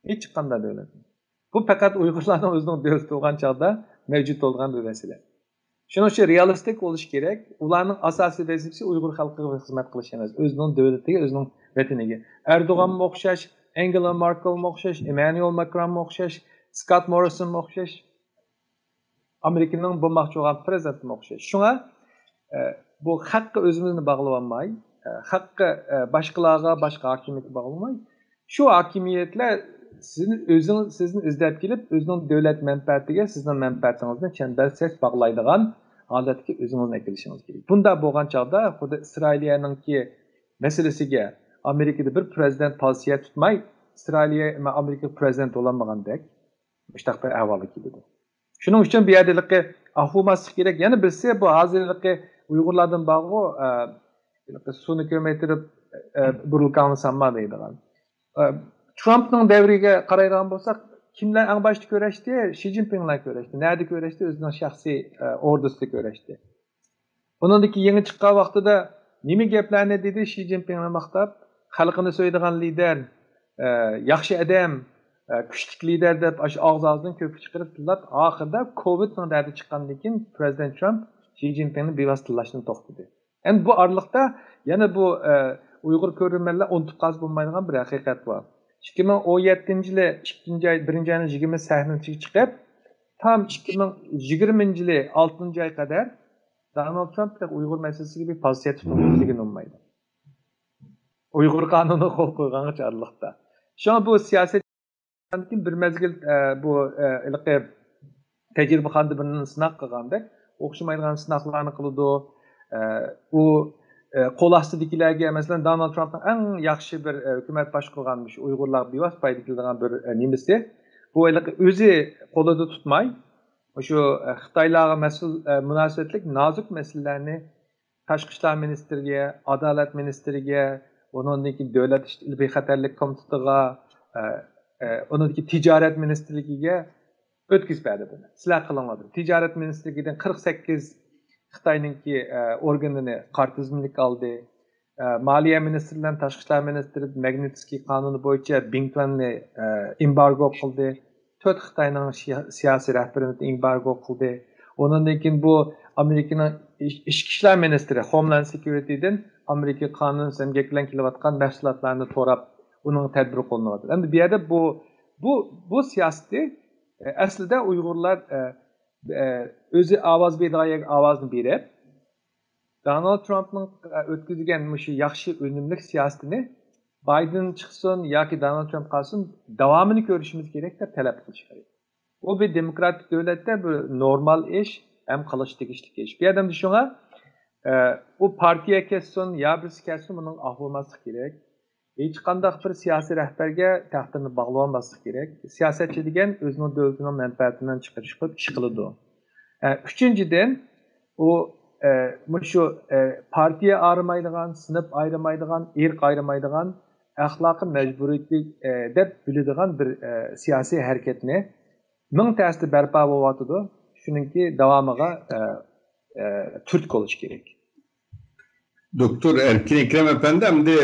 Hech chiqqanda davlat. Bu faqat Uyg'urlarning o'zining davlati bo'lgan chog'da mavjud bo'lgan bir masala. Shuning uchun realistik bo'lish kerak. Ularning asosiy vazifasi Uyg'ur xalqiga xizmat qilish emas, o'zining davlatiga, o'zining vataniga. Erdo'g'onga o'xshash, Angela Merkelga o'xshash, Emmanuel Macronga o'xshash, Scott Morrisonga o'xshash, Amerikaning bo'lmoqchi bo'lgan prezidentiga o'xshash. Shunga bu haqqa o'zimizni bog'lab olmay, haqqa boshqalarga, boshqa hokimiyatga bog'lamay, shu hokimiyatlar sizni izlab kelib, o'zining davlat manfaatiga, sizning manfaatingizni chambarsak bog'laydigan holatga o'zingizni kelishingiz kerak. Bunda bo'lgan chog'da xuddi Isroiliyaninki masalasiga Amerikada bir prezident pozitsiya tutmay, Isroiliya va Amerika prezident bo'lmagandek, mushtaq bir ahvolga keldi. Shuning uchun bu yerdalikqa ahvolmaslik kerak. Yana bilsa bu hozirlikqa Uyg'urlardan bog'liq suvni ko'maytirib burilganini sanma deydigan. Trumpning davriga qaraydigan bo'lsak, kimlar eng boshda ko'rashdi? Xi Jinpinglar ko'rashdi. Nerede ko'rashdi? O'zining shaxsiy ordusida ko'rashdi. Buningdagi yangi chiqqan vaqtida nima gaplarni dedi Xi Jinpingni maqtab, xalqini so'ydigan lider, yaxshi odam, kuchli lider deb og'zdan ko'p chiqarib tilab, oxirida Covidning dardi chiqqandan keyin prezident Trump Xi Jinpingni bevosita tilashni to'xtatdi. Endi bu oraliqda yana bu Uyg'ur ko'rurmanlar unutib qolib bo'lmaydigan bir haqiqat bor. 2017-yili 1 ayning 20 sahnasiga chiqib, tam 2020-yili 6-oy qadar Donald Trump Uyg'ur masalasiga bir pozitsiya tutganligini unutmaydi. Uyg'ur qonuniga qo'l qo'ygancha oraliqda. Shunga bu siyosatdan keyin bir mezgil bu tajribaxonda birini sinaq qilganda o'xshamaydigan sinoqlarni qiladi. U qo'l ostidagilarga masalan Donald Trumpning eng yaxshi bir hukumat boshqarganmish Uyg'urlar bevosita foyda keladigan bir nimasi bu o'zi qo'lida tutmay o'sha Xitoylarga mas'ul munosabatlik nozik masalalarni tashqi ishlar ministriga, adolat ministriga, uningdagi davlat bexatarlik komitetiga, uningdagi tijorat ministrligiga o'tkazib berdi buni. Sizlar qilinglar. Tijorat ministrligidan 48 Xitoyninki organini qartizmlik oldi. Moliya ministridan tashqi ishlar ministri Magnitsky qonuni bo'yicha Bingtuanni embargo qildi. 4 Xitoyning siyosiy rahbarini embargo qildi. Undan keyin bu Amerikaning ichki ishlar ministri Homeland Security'dan Amerika qonun samgak bilan kelayotgan mahsulotlarni to'rab uning tadbiri qo'llanadi. Endi bu yerda bu siyosatni aslida Uyg'urlar o'zi ovoz beradigan ovozni berib, Donald Trumpning o'tkazgan shu yaxshi unumli siyosatini Biden chiqsin yoki Donald Trump qolsin davomini ko'rishimiz kerak deb talab qilish kerak. Bu bir demokratik davlatda bir normal ish, ham qilish tegishli ish. Bu yerda shunga u partiya kessin, yo birisi kessin, buning ahvolmaslik kerak. Hech qanday bir siyosiy rahbarga taxtini bog'lab olmaslik kerak. Siyosatchi degan o'zining davlatining manfaatidan chiqarish qilib ish qiladi. Uchinchidan, u şu partiye ayırmaydigan, sınıf ayırmaydigan, irq ayırmaydigan, ahlakı mecburiyetlik dep biladigan bir siyasi hareketini ming ta'sida barpo bo'lyapti. Shuningki davomida turtki bo'lish kerak. Doktor Erkin Ekrem Efendi hem de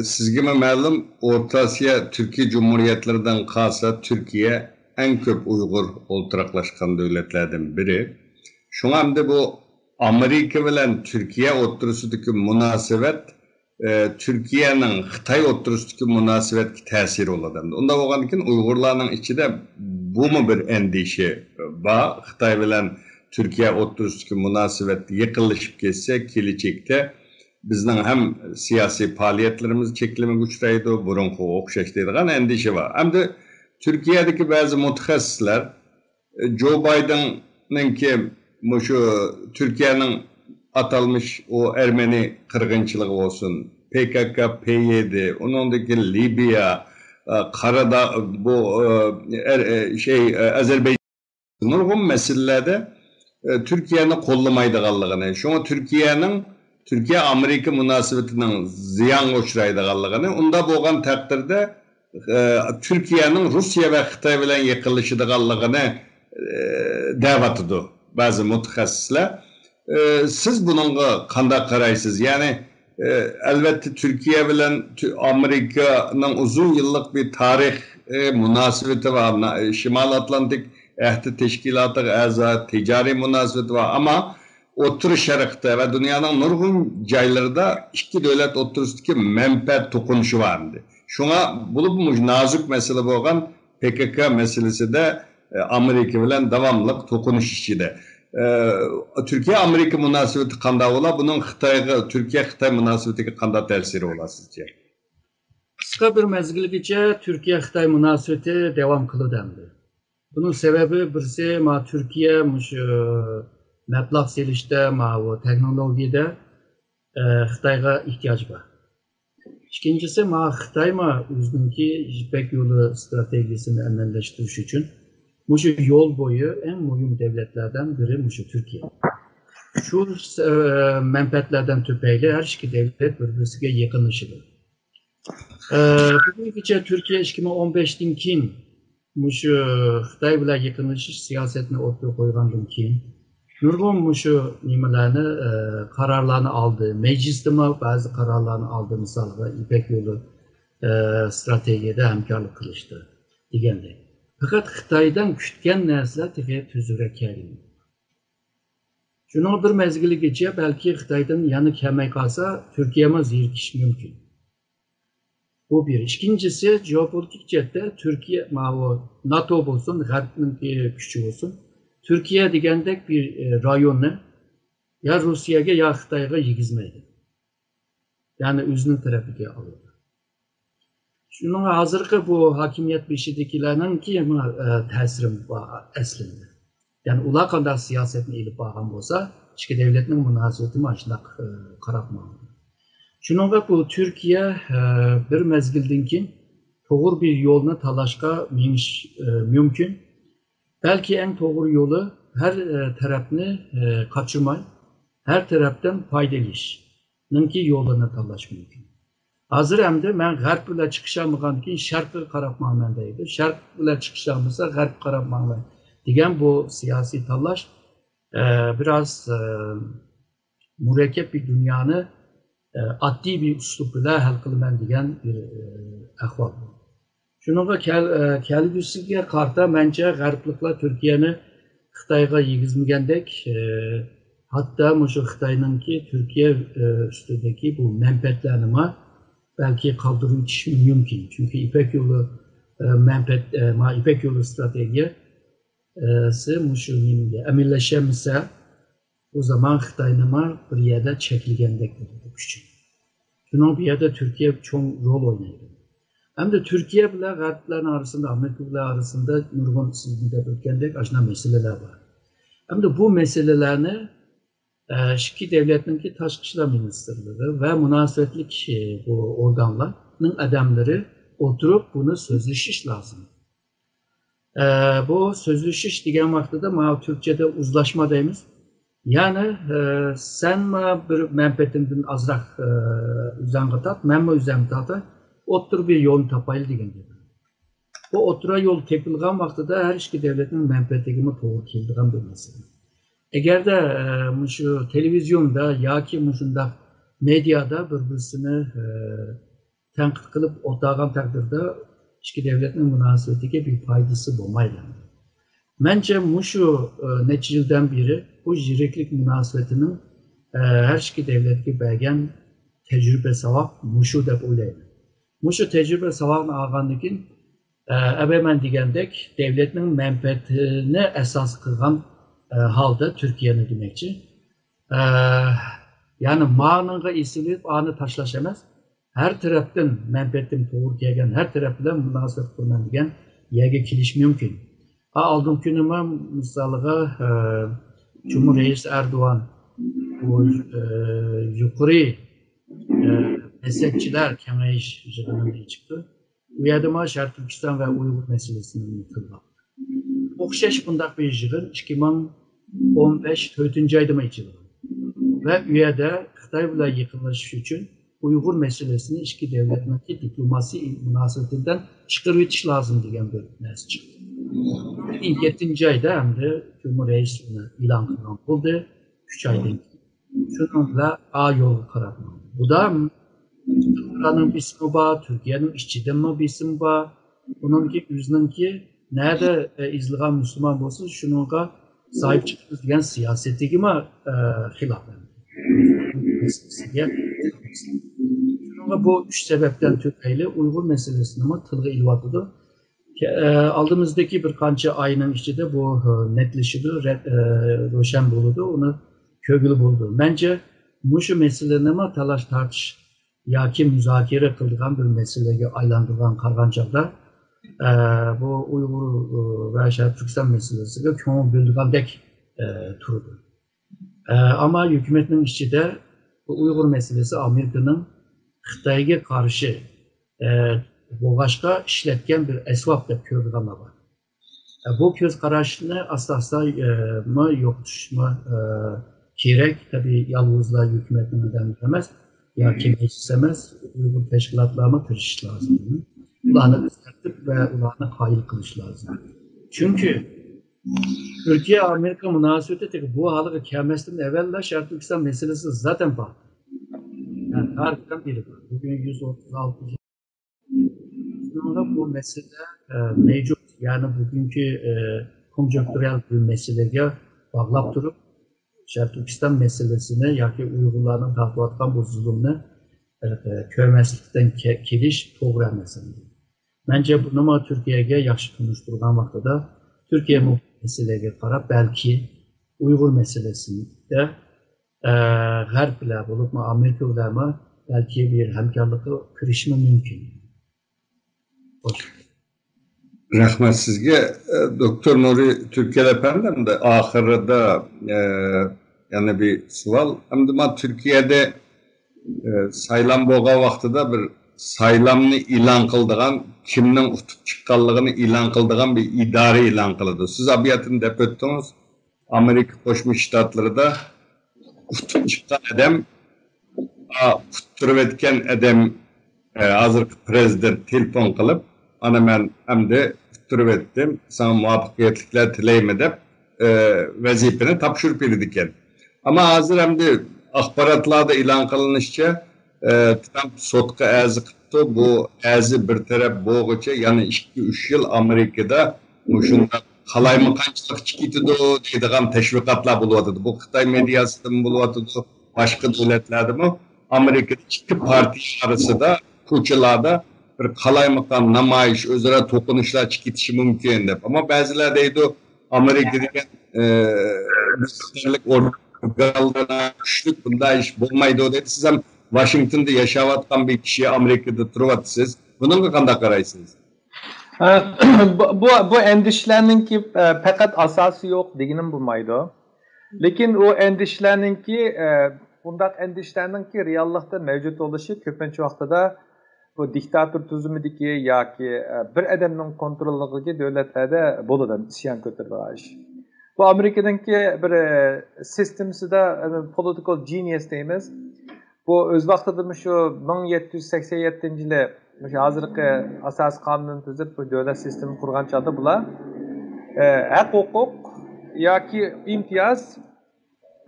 sizge ma'lum Orta Asya Türkiye Cumhuriyetlerinden kalsa Türkiye en köp Uygur olturaklaşkan devletlerden biri. Şuna hem de bu Amerika bilen Türkiye oturusudaki münasebet Türkiye'nin Xitay oturusudaki münasebet tesiri oladı. Onda olan için Uygurların içinde bu mu bir endişe var? Xitay bilen Türkiye oturusudaki münasebet yıkılışıp geçse gelecekte bizden hem siyasi faaliyetlerimiz çekilime güçlüydü, burunku okşaştıydıgan endişe var. Hem de Türkiye'deki bazı mütehassisler Joe Biden'ın ki şu Türkiye'nin atılmış o Ermeni kırgınçılığı olsun, PKK, PYD, onundaki Libya, Karadağ, bu Azerbaycan nurgun meselelerde Türkiye'nin kollamaydıganlığını, şuna Türkiye-Amerika münasebetinin ziyan uçraydıganlığını, onda boğan takdirde Türkiye'nin Rusya ve Xitay bilen yıkılışıdıganlığını davatıdı bazı mütehassisler. Siz bununla kanda karaysız. Yani elbette Türkiye bilen Amerika'nın uzun yıllık bir tarih münasebeti var. Şimal Atlantik Ehdi Teşkilatı aza ticari münasebeti var ama Otur Şarkı'da ve dünyanın nurgun caylarında iki devlet oturusundaki menfaat tokunuşu vardı. Şuna bulup nazik mesele olan PKK meselesi de Amerika bilen devamlılık tokunuş içinde. Türkiye-Amerika münasebeti kanda ola, bunun Türkiye-Xitay münasebeti kanda tesiri ola sizce? Kısa bir mezgilgice Türkiye-Xitay münasebeti devam kılıdandı. Bunun sebebi birisi Türkiye meblag selişte, teknolojide Xitayga ihtiyaç var. İkincisi Xitay özünki İpek yolu stratejisini emelleştiriş için yol boyu en mühim devletlerden biri Türkiye. Şu menfaatlerden tüpeyle her iki devlet birbirine yakınlaşıyor. Bugünkü Türkiye 2015'ten keyin Xitay bilan yakınlaşış siyasetini ortaya koygandan keyin nurgun nimalarni kararlarını aldı. Meclisde bazı kararlarını aldı. Mesela İpek yolu stratejide hamkorlik qilishdi degandek. Fakat Xitaydan kütken narsalar tefe tüzüre keldi. Şunun bir mezgili geçe belki Xitaydan yanı kelmey kalsa Türkiye'ye zirkiş mümkün. Bu bir. İkincisi jeopolitik cihette Türkiye NATO olsun, G'arb'nin gücü olsun. Türkiye degandek bir rayonu ya Rusya'ya ya Xitay'a yigizmeydi. Yani özünün tarafıga alıyor. Şunun hazırki bu hakimiyet beşidekilerinin ki tesirim var aslında. Yani ular kadar siyasetini ilip bağlan olsa, iki devletin münasebeti maçında karakmalı. Şunun bu Türkiye bir mezgilden ki doğru bir yoluna talaşka mümkün. Belki en doğru yolu her tarafını kaçırmay, her taraftan faydalı işinin ki yoluna talaş mümkün. Hazır hem de ben G'arb bilan chiqishamigan keyin Sharqqa qarabman deydi. Sharq bilan chiqishamiz G'arb qarabman degan bu siyasi tanlash biraz murakkab bir dünyani addiy bir uslub bilan hal qilaman degan bir ahvol. Shunga kelgusiga qarta mencha G'arbliklar Turkiyani Xitoyga yegizmagandek, hatto shu Xitoyninki Türkiye ustidagi bu manfaatlarni belki kaldırılmış mümkün. Çünkü İpek yolu İpek yolu stratejisi emirleşemese o zaman Xitay'ın bir yerde çekilgendek olur küçük. Şunun bir yerde Türkiye çok rol oynuyor. Hem de Türkiye bile G'arb'lerin arasında, Amerika bile arasında nurgun sizde bölgendek aşina meseleler var. Hem de bu meselelerini iki devletin ki Taşkı İşler Ministerleri ve münasebetlik bu organların adamları oturup bunu sözleşiş lazım. Bu sözleşiş diyen vaxtıda Türkçe'de uzlaşma deyimiz. Yani sen bir menfetimden azrak üzerine tat, men mi üzerine tatı, otur bir yolunu tapaylı degan dedi. Bu otura yol tepilgan vaqtida her iki devletin menfetigimi to'g'ri keladigan bir masala. Agarda shu televizyonda yoki shunday medyada bir-birini tanqid qilib o'tag'an taqdirda ikki davlatning munosabatiga bir foydasi bo'lmaydi. Menimcha shu necha yildan beri bu yiriklik munosabatinin her iki devletga bergan tecrübe savab shu deb o'ylayman. Shu tecrübe savabni olgandan keyin ben degandek devletning menfaatini asas qilgan halda Türkiye'ni demekçi. Yani mağnıga isilip anı taşlaş emez. Her taraftan menfaatim doğru gelgen, her taraftan münasebet kurman degen yerge kiliş mümkün. Aldığım günüme misalıga Cumhurreis Erdoğan bu yukarı mezhepçiler kengeyiş yığınında çıktı. Bu yerde Şarkı Türkistan ve Uygur meselesini unutuldu. Okşaş bundak bir yığın 2015 4. ayda mı içildi. Ve üyede Xitay ile yıkılış için Uygur meselesini iki devletindeki diplomasi münasebetinden çıkarıvetiş lazım diyen bir mesaj çıktı. 7. ayda hem de Cumhurreis ilan kılan buldu. 3 ayda. Şununla A yolu karatmadı. Bu da Türkiye'nin bir ismi var, Türkiye'nin işçiden mi bir ismi var. Bununki yüzününki nerede izleyen Müslüman olsun şununla sahip çıkıyoruz diyen siyaseti mi hilaf bu üç sebepten Türkiye ile Uygur meselesini mi tılgı ilvatıdı. Aldığımızdaki bir kança ayının içinde bu netleşidi, roşen bulundu, onu kögülü buldu. Bence şu meselelerini mi talaş tartış yoki müzakere kıldıgan bir meseleye aylandırgan kargancakda bu Uygur ve Şarkı Türkistan meselesiyle köngül bildigandek turdu. Ama hükümetin içinde bu Uygur meselesi Amerika'nın Xitayga karşı boğaçqa işletken bir esvap deb ko'rgan var. Bu göz karashini asla mı yo'qotishmi kerak? Tabii yalnızla hükümetinden emas, yoki meclis emas, Uygur teşkilatlarına kirişish lazım. Ularni o'zgartirib ve ularni qoyil qilish lazım. Çünkü Türkiye Amerika münasebeti bu halıga kelmesinden evvela Şarkı Türkistan meselesi zaten var. Yani tarihten biri var. Bugün 136. Sonra bu mesele mevcut. Yani bugünkü konjonktürel bir meseleye bağlap durup Şarkı Türkistan meselesini yoki Uygurlarning tartıyotgan bu zulmni ko'rmaslikdan kelish to'g'ri emas. Bence bunu Türkiye'ye yaxshi tunishtirgan vaqtida Türkiye bu meseleye qarab belki Uygur meselesinde G'arb bilan bo'lib Amerika bilan belki bir hamkorlikka kirishimi mumkin. Rahmet sizge. Doktor Nuri Türkiye efendim de ahırda yani bir sual. Hem de Türkiye'de saylam boğa vaxtıda bir saylamını ilan kıldığan, kimden utup çıkanlığını ilan kıldığan bir idare ilan kıldı. Siz abiyatını dep öttünüz. Amerika Koşmuş Ştatları da utup çıkan adam, tutturup etken adam hazır prezident telefon kılıp, ana ben hem de tutturup ettim, sana muvaffakiyetlikler tileyim edip vazifeni tapşırıp edikken. Ama hazır hem de axbaratlarda ilan kılınışça Trump sotka əzi qıptı. Bu əzi bir taraf boğuça, yani 2-3 yıl Amerika'da şunda qalaymaqançılıq çıkıtıdı deydiğen teşvikatlar buluyordu. Bu Xitay medyasında mı buluyordu, başka devletlerde mi? Amerika'da iki parti arasında, koçalarda bir qalaymaqan namayış, özara tokunuşlar çıkıtışı mümkün dep. Ama bazılar deydi Amerika'daki organlarına güçlük bunda iş bulmaydı o dedi. Siz hem Washington'da yaşavatkan bir kişiye Amerika'da turvatsız. Bunun qanday qaraysınız? Bu endişlerinin ki fakat asası yok deginim bulmaydı. Lekin o endişlerinin ki bundak endişlerinin ki reallıkta mevcut oluşu köpünç vaqtida bu diktatör tuzumidiki yoki bir adamning kontrollidagi davlatlarda bo'ladi isyon ko'tarilish. Bu Amerika'daki bir sistemsida political genius deymiz. Bu öz vaqtida şu 1787-yili şu hazırki asas kanunu tuzib bu devlet sistemi kurgan çağda bular haq hukuk yoki imtiyoz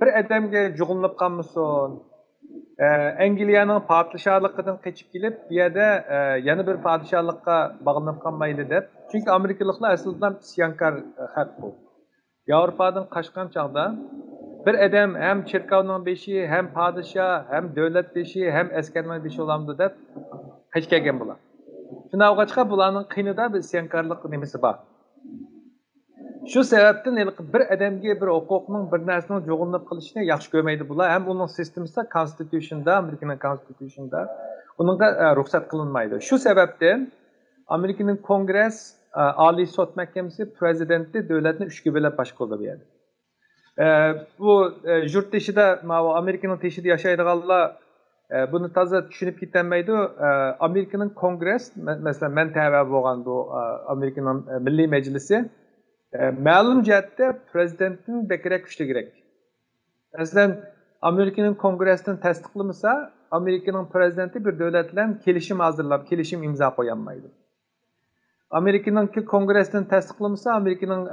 bir adamga jug'inib qolmasin. Angliyaning podshohligidan qochib kelib, bu yerda yana bir podshohlikqa bog'lanib qolmaydi deb. Chunki Amerikaliklar aslida isyonkor xalq bu. Yevropadan qaçqan çağda bir adam hem çirkavning beshi, hem podshoh, hem davlat beshi, hem askarning beshi olamdi deb hech kelgan bular. Shundan o'qachqa bularning qinida bir isyankorlik nimasi bor. Shu sababdan bir adamga bir huquqning bir narsaning jo'g'inib qilishni yaxshi ko'rmaydi bular. Ham uning sistemida Constitution'da, Amerikaning Constitution'da uningga ruxsat qilinmaydi. Shu sababdan Amerikaning Kongress, Oliy sud mahkamasi prezidentni davlatni uchga bo'lib boshqaradi bu yerda. Bu yurt teshida, Amerikaning teshida yashaydiganlar buni toza tushunib ketolmaydi. Amerikaning Kongress, masalan, men tava bo'lgan bu Amerikaning Milliy Majlisi ma'lum jihatda prezidentning bekrak kuchli kerak. Masalan, Amerikaning Kongressidan tasdiqlamasa, Amerikaning prezidenti bir davlat bilan kelishim hozirlab, kelishim imzo qo'ya olmaydi. Amerikaning Kongressidan tasdiqlamasa, Amerikaning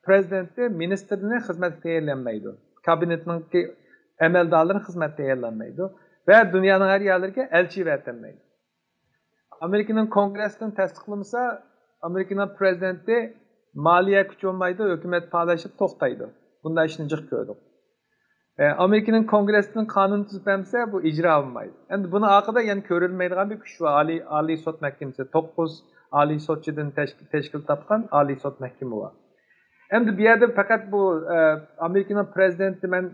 prezidenti ministrini xizmatga tayinlanmaydi. Kabinetning amaldorlari xizmatga tayinlanmaydi va dunyoning har yerlariga elchi bertanmaydi. Amerikaning Kongressidan tasdiqlamasa, Amerikaning prezidenti maliye kuchi olmaydi, hukumat faollaşıp to'xtaydi. Bunday ishni jiq ko'rdik. Amerikaning Kongressining qonun tuzib bermasa, bu ijro olmaydi. Endi buni orqada yana ko'rilmaydigan bir kuch var. Oliy sud mahkamasi 9 oliy sudchidan tashkil topgan oliy sud mahkamasi var. Endi bu yerda faqat bu Amerikaning prezidenti men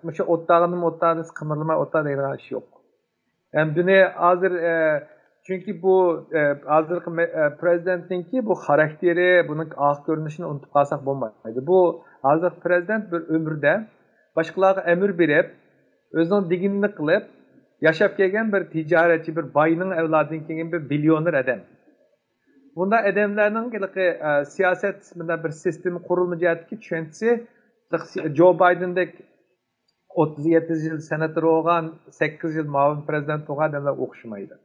o'sha o'ttag'ini qimirlamay o'ttar degan ish yo'q. Endi buni hozir çünkü bu hazırki prezidentinki bu karakteri, bunun ağ görünüşünü unutup kalsak olmaydı. Bu hazırki prezident bir ömürde başkalarına emir verip, özünün diginini kılıp, yaşap gelgen bir ticaretçi, bir bayının evladını gelgen bir milyoner adam. Bunda adamlarının siyaset kısmında bir sistemi kurulmayacaktı ki, çünkü Joe Biden'daki 37 yıl senatör olan, 8 yıl muavin prezident olan adamlar okşamaydı.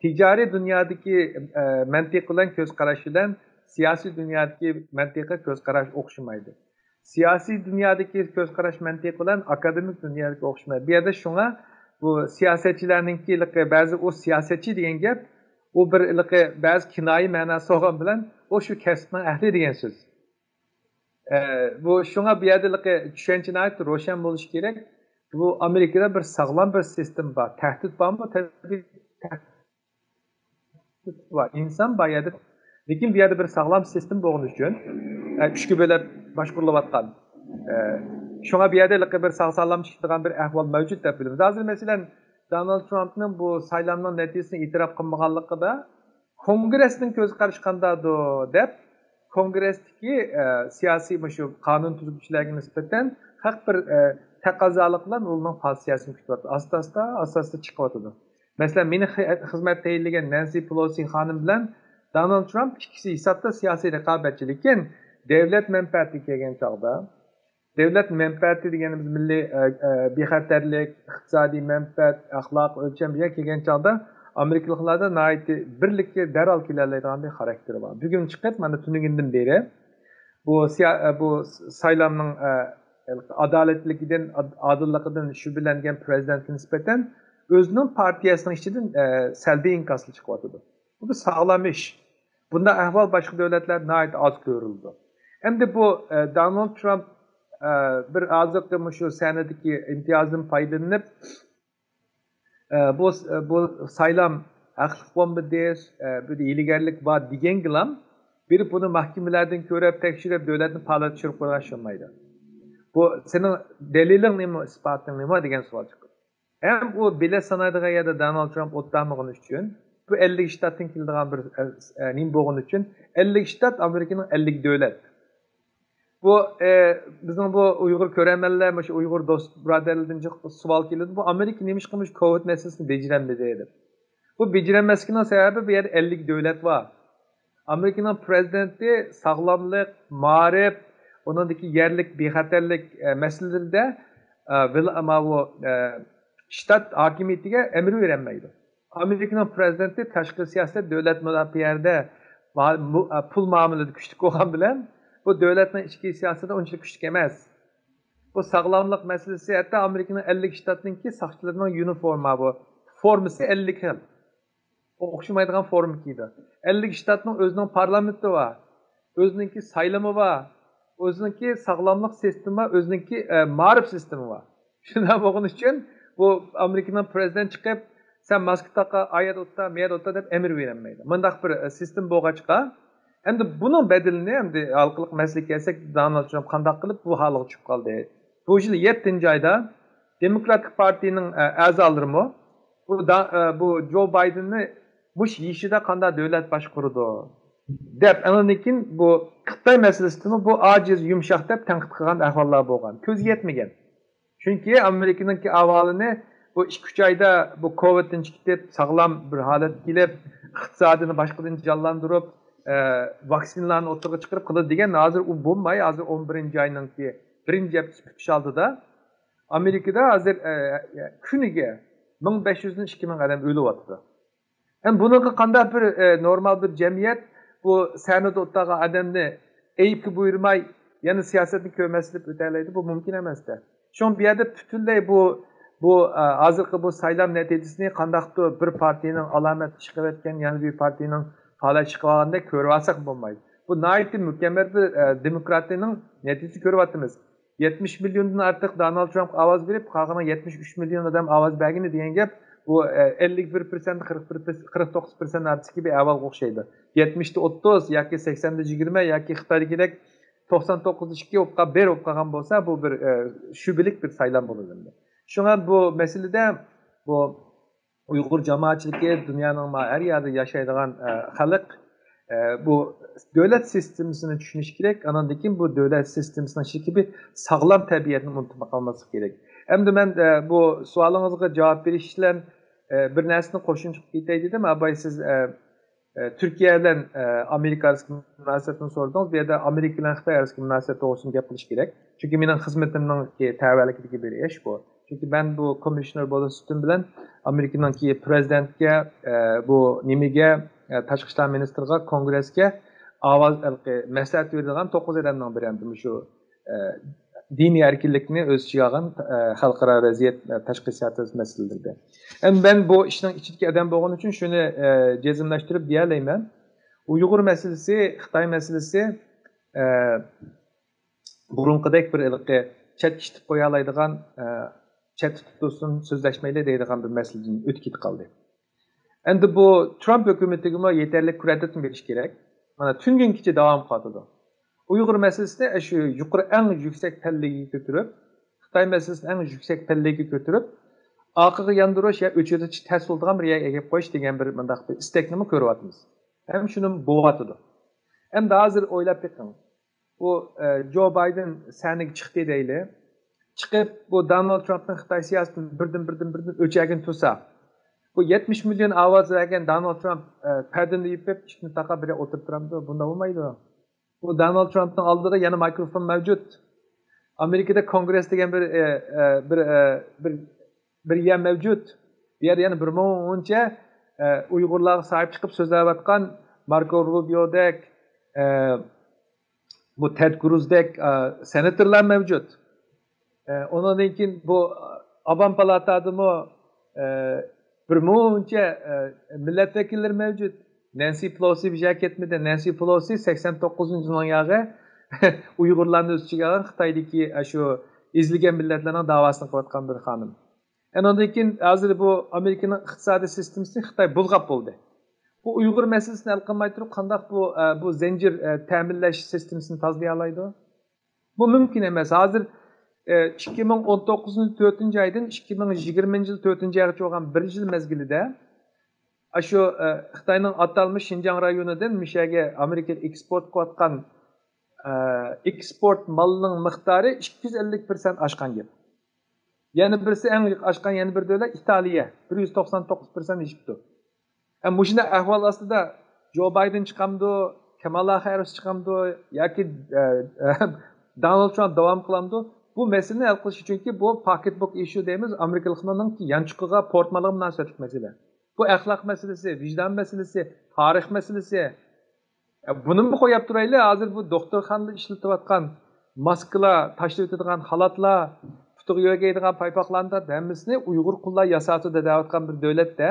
Ticari dünyadaki mantık olan göz karışıyla siyasi dünyadaki mantığa göz karış okşamaydı. Siyasi dünyadaki göz karış mantık olan akademik dünyadaki okşamaydı. Bir yerde şuna bu siyasetçilerinki bazı o siyasetçi diyen gap o bir bazı kinayi manası olan bilen o şu kesme ehli diyen söz. Bu şuna bir yerde düşüncene ait roşan buluş gerek. Bu Amerika'da bir sağlam bir sistem var. Tehdit var mı? Tabii var. İnsan bayağı lekin bir yerde bir sağlam sistem bo'lgani uchun uchga bo'lib boshqarilayotgan. Shunga bir yerde bir sağlam chiqadigan bir ahvol mavjud deb bilamiz. Hozir masalan Donald Trumpning bu saylanma natijasini e'tirof qilmaganligida Kongressning ko'zi qarashi qandaydir deb Kongressdagi siyosiy shu qonun tuzuvchilarga nisbatan haq bir taqozolik bilan uning pozitsiyasini kutyapti. Asta chiqyapti. Mesela meni xizmat tayinlagan Nancy Pelosi xonim bilan Donald Trump ikkisi hisobda siyosiy raqobatchi, lekin davlat manfaati kelgan chog'da, davlat manfaati deganimiz milliy bexatarlik, iqtisodiy manfaat, axloq o'lchamiga kelgan chog'da Amerikaliklarda nihoyatda birlikka darhol keloladigan bir xarakteri bor. Bugun chiqib mana tunugundan beri bu saylovning adolatligidan, odilligidan shubhalangan prezidentga nisbatan özünün partiyasının içinden selbi inkaslı çıkıyordu. Bu bir sağlam iş. Bunda ahval başka devletler nait az görüldü. Hem de bu Donald Trump bir azıcık şu senedeki imtiyazın faydalanıp bu saylam haksızlık bomba deyiz, bir illegallik var diyen gilam, biri bunu mahkemelerden görüp tekşirip devletin parlatışırıp uğraşılmaydı. Bu senin delilin ne mi, ispatın ne mi diyen soru çıkıyor. Hem o bile sanaydığı ya da Donald Trump otlamağın için, bu 50 ştatın kildiğen bir nim boğun için, 50 ştat Amerika'nın 50 devlet. Bu bizim bu Uygur köremeller, şu Uygur dost braderliğinden sual kilidi. Bu Amerika neymiş kılmış Covid meselesini beceremediğidir. Bu beceremezliğinin sebebi bir yer 50 devlet var. Amerika'nın prezidenti sağlamlık, marif, onundaki yerlik, bexatarlik meselelerinde ama bu ştat hakimiyetiga emir verilmeydi. Amerika'nın prezidenti tashqi siyaset devlet müdafiiyerde pul muamelede güçlük olan bilen bu devletin ichki siyosatida unchalik güçlük emas. Bu sağlamlık meselesi hatta Amerika'nın 50 ştatınki saqchilarning uniforma bu formasi 50 xil. O'xshamaydigan forma kiydi. 50 shtatning o'zining parlamenti bor, o'zininki saylami bor, o'zininki sog'lomlik sistemi, o'zininki ma'rif sistemi bor. Shunday bo'lgani uchun bu Amerikaning prezidenti chiqib, sen maska taqa, ayat o'tta, meyat o'tta deb emir berilmaydi. Bundaq bir sistem bo'lg'achqa, endi buning bedelini endi xalqlik masalaga kelsak, Donald Trump qanday qilib bu holga tushib qoldi. Bu yil 7-oyda Demokratik Partiyaning a'zolarimi bu Joe Biden'ni mush yishida qanday davlat boshqurdi deb ananikin bu Xitoy masalasini bu ojiz yumshoq deb tanqid qilgan ahvollar bo'lgan. Ko'z yetmagan. Chunki Amerikaning aholini bu 2-3 oyda bu Covid'dan chiqib sog'lom bir holat kelib, iqtisodini boshqadan jonlantirib, vaksinalarni o'rtaga chiqarib qildi degan hozir u bo'lmay, hozir 11-oyninki birinchi haftasi bitish oldida Amerikada hozir kuniga 1500'den 2000 adam o'lyapti. Hem bununla qanday bir normal bir cemiyet bu sahnede o'tgan adamni eyibki buyurmay yana siyosatni ko'rmaslik o'talaydi, bu mumkin emasdi. Shun bu yerda butunlay bu hozirgi bu saylam natijasini qandaqdir bir partiyaning alomati chiqib o'tgan, yana bir partiyaning faoliyat chiqib olganda ko'rib olsak bo'lmaydi. Bu nihoyatda mukammal bir demokratiyaning natijasini ko'ryapmiz. 70 milyondan ortiq Donald Trump ovoz berib, qolgan 73 milyon adam ovoz bergan degan gap bu 51%, 49% artiki bir avval o'xshaydi. 70'te 30 yoki 80'de 20 yoki Xitoydagidek 99'da 2 o'pqa 1 o'p qolgan bo'lsa, bu bir shubhalik bir saylan bo'ladi. Shunga bu masalada bu Uyg'ur jamoatchiligi dunyoning har yerda yashaydigan xalq bu devlet sistemini tushunish kerak. Andan keyin bu devlet sistemisining shiki bir sog'lom tabiatni unutma qolmaslik kerak. Endi men bu savolingizga javob berish bilan bir narsani qo'shimcha qilib ketay dedim. Abay siz Türkiye bilan Amerika arasındaki münasebetini sordunuz. Bu yerda Amerika bilan Xitoy arasındaki münasebet to'g'risida gapirish kerak. Chunki mening xizmatimning tavallikidagi bir ish bu. Chunki ben bu komissioner bo'listim bilan Amerikaning prezidentga bu nimaga tashqi ishlar ministriga kongressga ovoz maslahat beradigan 9 odamdan biri ham shu diniy erkinlikni o'z ichiga olgan xalqaro vaziyat tashqi siyosat masalalarida. Endi men bu ishning ichidagi odam bo'lgani uchun shuni jazmlashtirib deyalayman. Uyg'ur masalasi, Xitoy masalasi burunqidek bir chet kitib qo'ya oladigan, chet tutsin, so'zlashmaylar deydigan bir masaladan o'tib ketib qoldi. Endi bu Trump hukumatiga yetarli kredit berish kerak. Mana tun-kun kecha davom qiladi. Uyg'ur masalasini shu yuqori eng yuksak pallaga ko'tarib, Xitoy masalasini eng yuksak pallaga ko'tarib, orqaga yandirish ya o'chirish tasvirdan bir yerga kelib qo'yish degan bir mundaq bir istakni ko'ryapmiz. Ham shuni bo'g'atadi. Endi hozir o'ylab beqing. Bu Joe Biden saniga chiqdi deyli. Chiqib bu Donald Trumpning Xitoy siyosatini birdan o'chagini tursa, bu 70 milyon ovoz vergan Donald Trump perdani yipib, ishni taqab bir o'tirib turamdi. Bunda bo'lmaydi. Bu Donald Trump'ın aldığı yana mikrofon mevcut. Amerika'da Kongres degan bir yer mevcut. Bir yer yani bir moncha Uyg'urlarga sahip chiqib so'zlayotgan Marco Rubio'dek bu Ted Cruz'dek senatörler mevcut. Ondan keyin bu Avam Palatadımı bir moncha milletvekilleri mevcut. Nancy Pelosi bir şey etmedi. Nancy Pelosi 89'un yağı Uygurlarını öz içine alan Xitoydagi şu izlegen milletlerine davasını qilayotgan bir hanım. Ondan keyin hozir bu Amerikaning iqtisodiy sistemasi Xitoy bulg'ab bo'ldi. Bu Uyg'ur masalasini hal qilmay turib qanday bu zincir ta'minlash sistemasini tozalay oladi? Bu mumkin emas. Hozir 2019'un 4-oydan 2020 4-oygacha bo'lgan 1 yil mezgilida şu Xitoyning atalmış Şinjan rayonidan Mishaga Amerika eksport qilayotgan eksport malining miqdori 250% oshgan gap. Yana birisi eng oshgan yana bir davlat Italiya 199% ishibdi. Bu shunday ahvol ostida Joe Biden chiqamdi, Kamala Harris chiqamdi yoki Donald Trump devam kılamdı. Bu meseleni hal qilish uchunki bu pocketbook issue deymiz, Amerikaliklarning yanchiqiga portmalar munosabatlik masala. Bu axloq masalasi, vijdon masalasi, tarix masalasi. Buni mi qo'yib turaylik, hozir bu doktorxonada ishlatayotgan maskalar, tashlab o'tadigan xalatlar, putuq yo'gaydigan paypoqlarda hammasini Uyg'ur qullar yasatdi deyotgan bir davlatda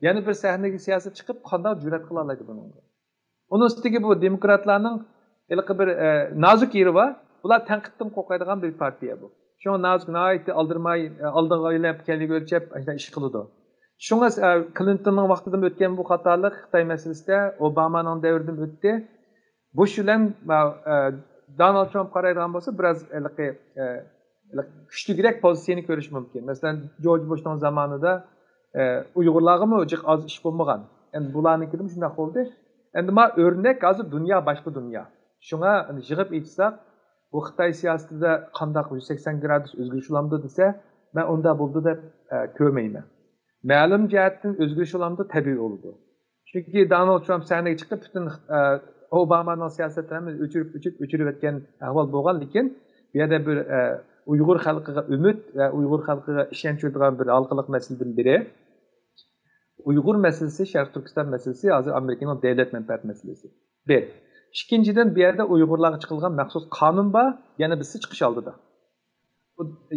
yana bir sahnaga siyosat chiqib qanday jur'at qila oladi bunga? Onun üstüge bu demokratlarning ilqi bir nazik yeri var. Bular tanqiddan qo'rqadigan bir partiya bu. Şu nazik nayt aldırmay aldığına oylab kelib o'lchab ish qiladi. Shunga Clintonning vaqtida o'tgan bu xatolik Xitoy masalasida Obamaning davridan o'tdi. Bu bilan Donald Trump qaraydigan bo'lsa biraz kuchliroq pozitsiyani ko'rish mumkin. Masalan, George Bushning zamonida Uyg'urlarga ojiq oz ish bo'lmagan. Endi bularnikida shunday bo'ldi. Endi ma örnek hozir dünya başka dünya. Şuna yig'ib aytsak, bu Xitoy siyosatida qandaq 180 gradus o'zgarish bo'lamdi desa, men unda bo'ldi deb ko'rmayman. Ma'lum jihatdan o'zgarish bo'lamdi tabiiy bo'ldi. Chunki Donald Trump sahnaga chiqib butun Obamaning siyosatini o'chirib o'tgan ahvol bo'lgan, lekin bu yerda bir Uyg'ur xalqiga umid va Uyg'ur xalqiga ishonch bo'lgan bir halqaliq masaladan biri. Uyg'ur meselesi, Şarkı Türkistan meselesi, hozir Amerikanın devlet menfaat meselesi. Bir. İkinciden bir yerde Uyg'urlarga chiqilgan maxsus qonun bor, yana birisi chiqish oldida.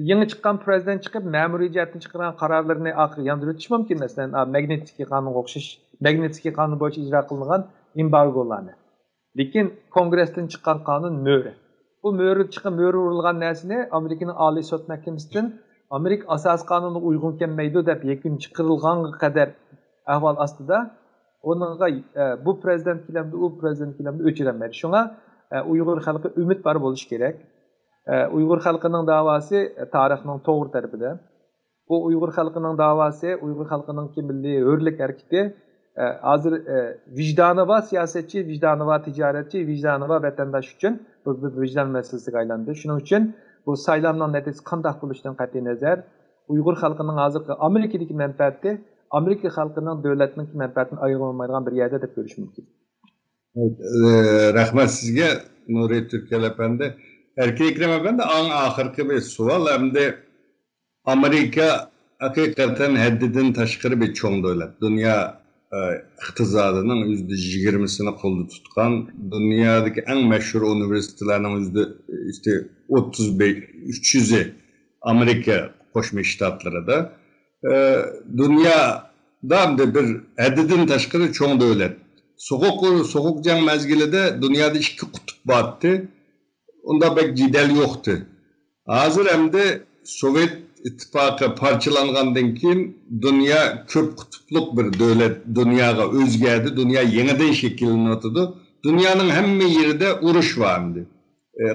Yangi chiqqan prezident chiqib, ma'muriy jihatdan chiqargan qarorlarni yandirish o'tish mumkin. Masalan, Magnitsky qonunga o'xshash, Magnitsky qonuni bo'yicha ijro qilingan embargolarni. Lekin Kongressdan chiqqan qonun mo'ri. Bu mo'ri urilgan narsani Amerikaning Oliy sud mahkamasidan Amerika asos qonuniga uyg'un kelmaydi deb yakun chiqarilganga qadar ahvol ostida onunla bu prezident kilemde, o prezident kilemde öçürenmedi. Şuna Uyghur halkı ümit var buluş gerek. Uyghur halkının davası tarihinin doğru tarafıda. Bu Uyghur halkının davası, Uyghur halkının kimliği, hürlük hareketi hazır vicdanı var, siyasetçi, vicdanı var, ticaretçi, vicdanı var, vatandaş için bu vicdan meselesi kaylandı. Şunun için bu saylamdan neticesi kandak buluştan kat'i nazar Uyghur halkının hazır Amerika'daki menfaati Amerika halkının devletinin menfaatini ayırılmayacağın bir yerde de görüş mümkün. Evet, rahmet sizge Nuri Türkel Efendi. Erkek Ekrem Efendi ahırkı bir sual hem de Amerika hakikaten haddidin taşkırı bir çoğun devlet. Dünya iqtisadının %20'sini kolda tutkan, dünyadaki en meşhur üniversitelerinin %35-300'ü Amerika Koşmuş Ştatları da. Dünyada bir haddidin taşkırı çoğun devlet. Soğuk can mezgilide dünyada iki kutup battı. Onda pek cidel yoktu. Hazır hem de Sovyet İttifakı parçalangandan keyin dünya köp kutupluk bir devlet dünyaga özgerdi. Dünya yeniden şekilleniyordu. Dünyanın hemme yerinde uruş var şimdi.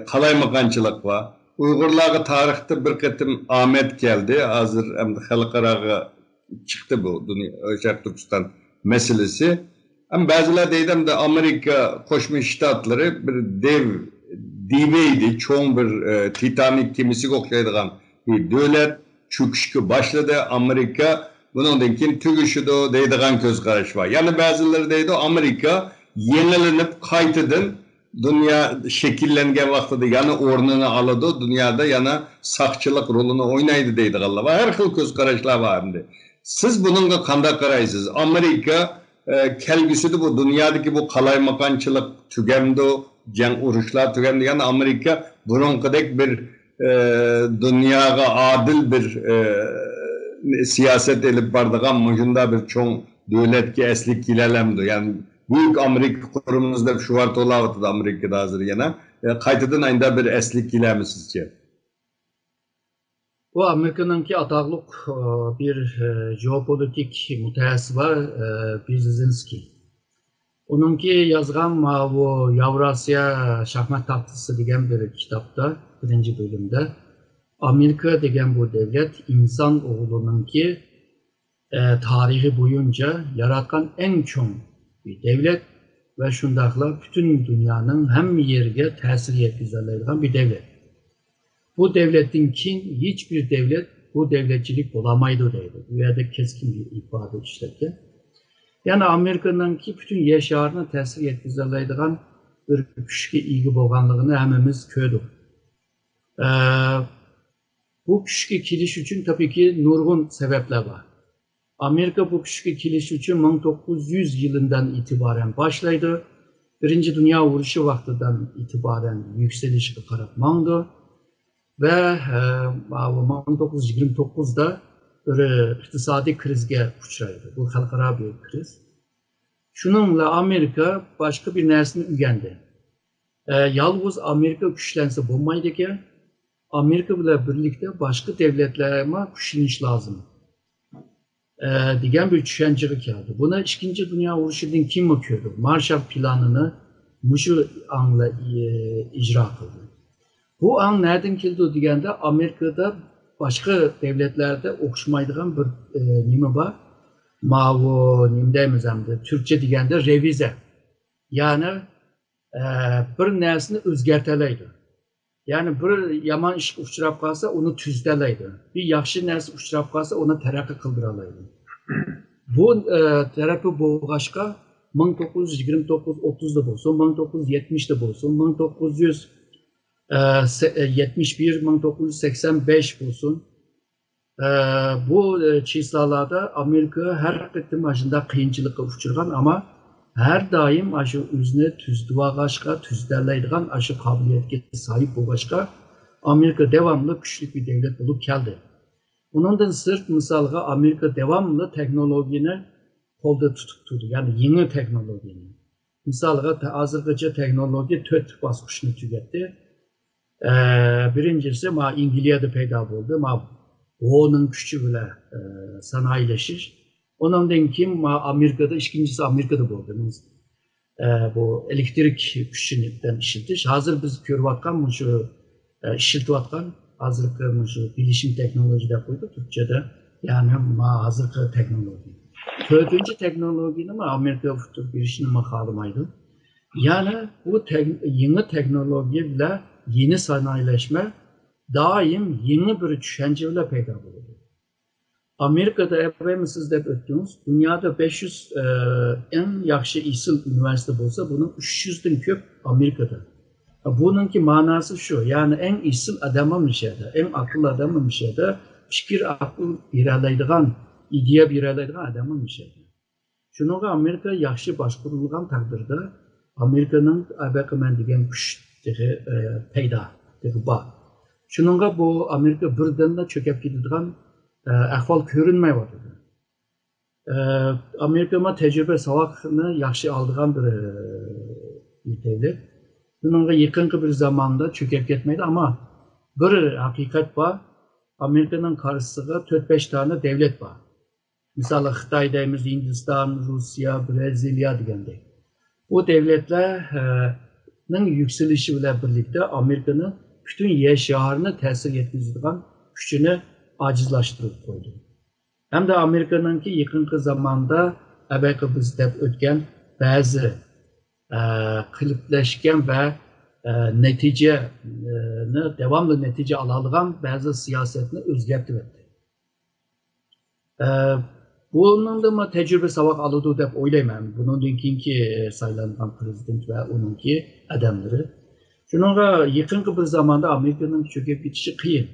Kalaymakançılık var. Uygurlarga tarihte bir kıtım Ahmet geldi. Hazır hem de halkaraga çıktı bu Şarkı Türkistan meselesi. Hem bazılar deydem de Amerika Koşmuş Ştatları bir diveydi. Çoğun bir Titanic gemisi okşaydıgan bir devlet çöküşü başladı. Amerika bunun denkin tügüşü de deydigan göz karış var. Yani bazıları deydi Amerika yenilenip kaytıdın. Dünya şekillengen vaxtıda yana ornunu aladı. Dünyada yana sakçılık rolunu oynaydı deydi Allah. Her xil göz karışlar var şimdi. Siz bununla kanda karaysınız. Amerika kelgüsüdü bu dünyadaki bu kalaymakançılık tügemdi. Can uruşlar tügemdi. Yani Amerika bunun kadar bir dünyaya adil bir siyaset elip bardağın mıcında bir çoğun devlet ki eslik ilerlemdi. Yani büyük Amerika kurumunuzda şu var tolavatı da Amerika'da hazır yana. Kaytıdan aynı bir eslik ilermi sizce? Bu Amerika'nınki ataqlıq bir jeopolitik mütəxəssis var, Brzezinski. Onunki yazgan bu Yavrasya Şahmat Taxtısı degan bir kitapta, birinci bölümde Amerika degan bu devlet insan oğlununki tarihi boyunca yaratkan en çok bir devlet ve şundakla bütün dünyanın hem yerine tesir yetkizerlerden bir devlet. Bu devletinkin hiçbir devlet bu devletçilik olamaydı deydi. Bu yerde keskin bir ifade işlerken. Yani Amerika'nınki bütün yaşarını tesir yetkizerlerden bir küçük ilgi boğanlığını hemimiz köydük. Bu küçük kiliş için tabii ki nurgun sebepler var. Amerika bu küçük kiliş için 1900 yılından itibaren başlaydı. Birinci Dünya Vuruşu vaktinden itibaren yükselişe karakmandı. Ve 1929'da bir iktisadi krizge uçraydı. Bu halkara bir kriz. Şununla Amerika başka bir nersini ügendi. Yalnız Amerika güçlense bulmaydı ki, Amerika ile birlikte başka devletlere güçleniş lazım. Diyen bir düşünceli kağıdı. Buna İkinci Dünya Vuruşu'ndan kim bakıyordu? Marshall Planı'nı muşu anla icra kıldı. Bu an nereden geldi diyende Amerika'da başka devletlerde okuşmaydıgan bir nime var. Mavu nimdemizemdi. Türkçe diyende revize. Yani bir nersini özgerteleydi. Yani bir yaman iş uçurap kalsa onu tüzdeleydi. Bir yaxşı nersi uçurap kalsa onu terakki kıldıralaydı. Bu terapi boğaşka 1929-30'da bolsun, 1970'de bolsun, 1971-1985 bolsun. Bu çislalarda Amerika her kıtım başında kıyınçılıkla uçurgan ama her daim aşı üzerine tüzdüvaşka, tüzderleydiğen aşı kabiliyetine sahip boğaşka Amerika devamlı güçlü bir devlet olup geldi. Bundan sırt misalga Amerika devamlı teknolojini kolda tutukturdu. Yani yeni teknolojini. Misalga hazırgıca teknoloji 4 basmışını tüketti. Birincisi İngiltere'de peyda oldu. Onun küçüğü bile sanayileşir. Ondan kim Amerika'da, ikincisi Amerika'da oldu. Bu elektrik güçlükten işitiş. Hazır biz körüvatkan, şu işiltivatkan, hazırkı şu bilişim teknolojide koydu Türkçe'de. Yani hazırkı teknoloji. Dördüncü teknolojinin Amerika futur bir işinin makalımaydı. Yani bu yeni teknoloji ile yeni sanayileşme daim yeni bir düşünceyle peyda oldu. Amerika'da evvel siz de öttünüz, dünyada 500 en yaxşı isil üniversite olsa bunun 300'den köp Amerika'da. Bununki manası şu, yani en isil adamı müşahede, en akıllı adamı müşahede, fikir akıl ireleydiğen, ideya ireleydiğen adamı müşahede. Şununla Amerika yaxşı başkurulgan takdirde, Amerika'nın abakımen diyen güç peyda, var. Şununla bu Amerika birden de çökep gidilen ahval görünmeye başladı. Amerika'ma tecrübe savakını yaxşı aldığan bir devlet. Bununla yakın bir zamanda çökep gitmedi ama bir hakikat var. Amerika'nın karşısında 4-5 tane devlet var. Mesela Xitay'dayımız, Hindistan, Rusya, Brezilya diyende. Bu devletlerin yükselişiyle birlikte Amerika'nın bütün yaşarını tesir ettiğinden gücünü acizlaştırıp koydu. Hem de Amerika'nınki yakın zamanda evvelki bizde ötken bazı kılıpleşken ve devamlı netice alalığan bazı siyasetini özgertip etti. Bunun da tecrübe savak alıdı deyip oylaymayım. Bunun dünkü sayılan prezident ve onunki adamları. Şununla yakın bir zamanda Amerika'nın çöküp gidişi kıyın.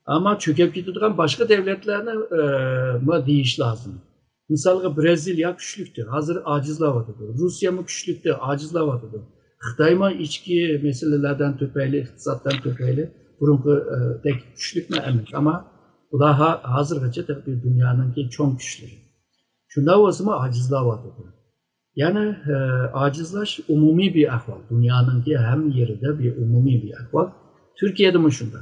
Ama çöküp gidilen başka devletlerine değiş lazım. Mesela Brezilya güçlüktü, hazır acizlavadıdır. Rusya mı güçlüktü, acizlavadıdır. Xitay mı içki meselelerden töpeyli, iktisattan töpeyli, burunku güçlük mü emek ama bu da hazırca bir dünyanın çok güçlü. Şunda olsa acizlavadıdır. Yani acizlaş umumi bir ahval. Dünyanın hem yerinde bir umumi bir ahval. Türkiye'de mi şunda?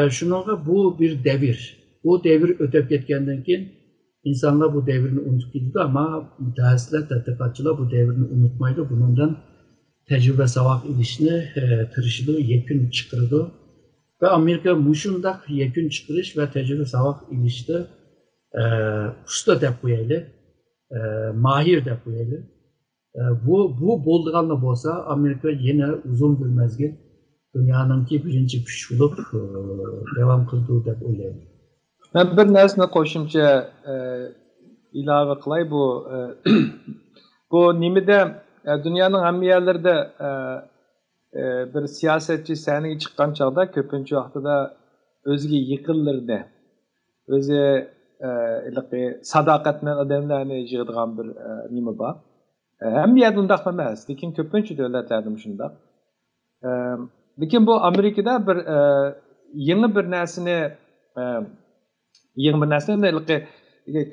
Şununla bu bir devir. Bu devir ötep getkenden keyin insanlar bu devrini unutup gidiyor ama mütehassisler, tədqiqatçılar bu devrini unutmaydı. Bundan tecrübe savak ilişini tırışıdı, yekün çıkırdı. Ve Amerika muşundak yekün çıkırış ve tecrübe savak ilişte usta dep koyaylı, mahir dep koyaylı. Bu bolduğanla bolsa Amerika yine uzun bir mezgil dünyanınki birinci güç bulup devam kıldığı dep oylaylı. Ben bir nersini qo'shimcha ilave qilay bu nimada dunyoning hamma yerlarida bir siyasetçi sahneге chiqqan chog'da ko'pincha vaqtida o'ziga yaqinlarini, o'zi sadoqat bilan odamlarni yig'adigan bir nima bor. Hamma yerda undaq emas, lekin ko'pincha davlatlarda shundoq. Lekin bu Amerikada bir yangi bir narsani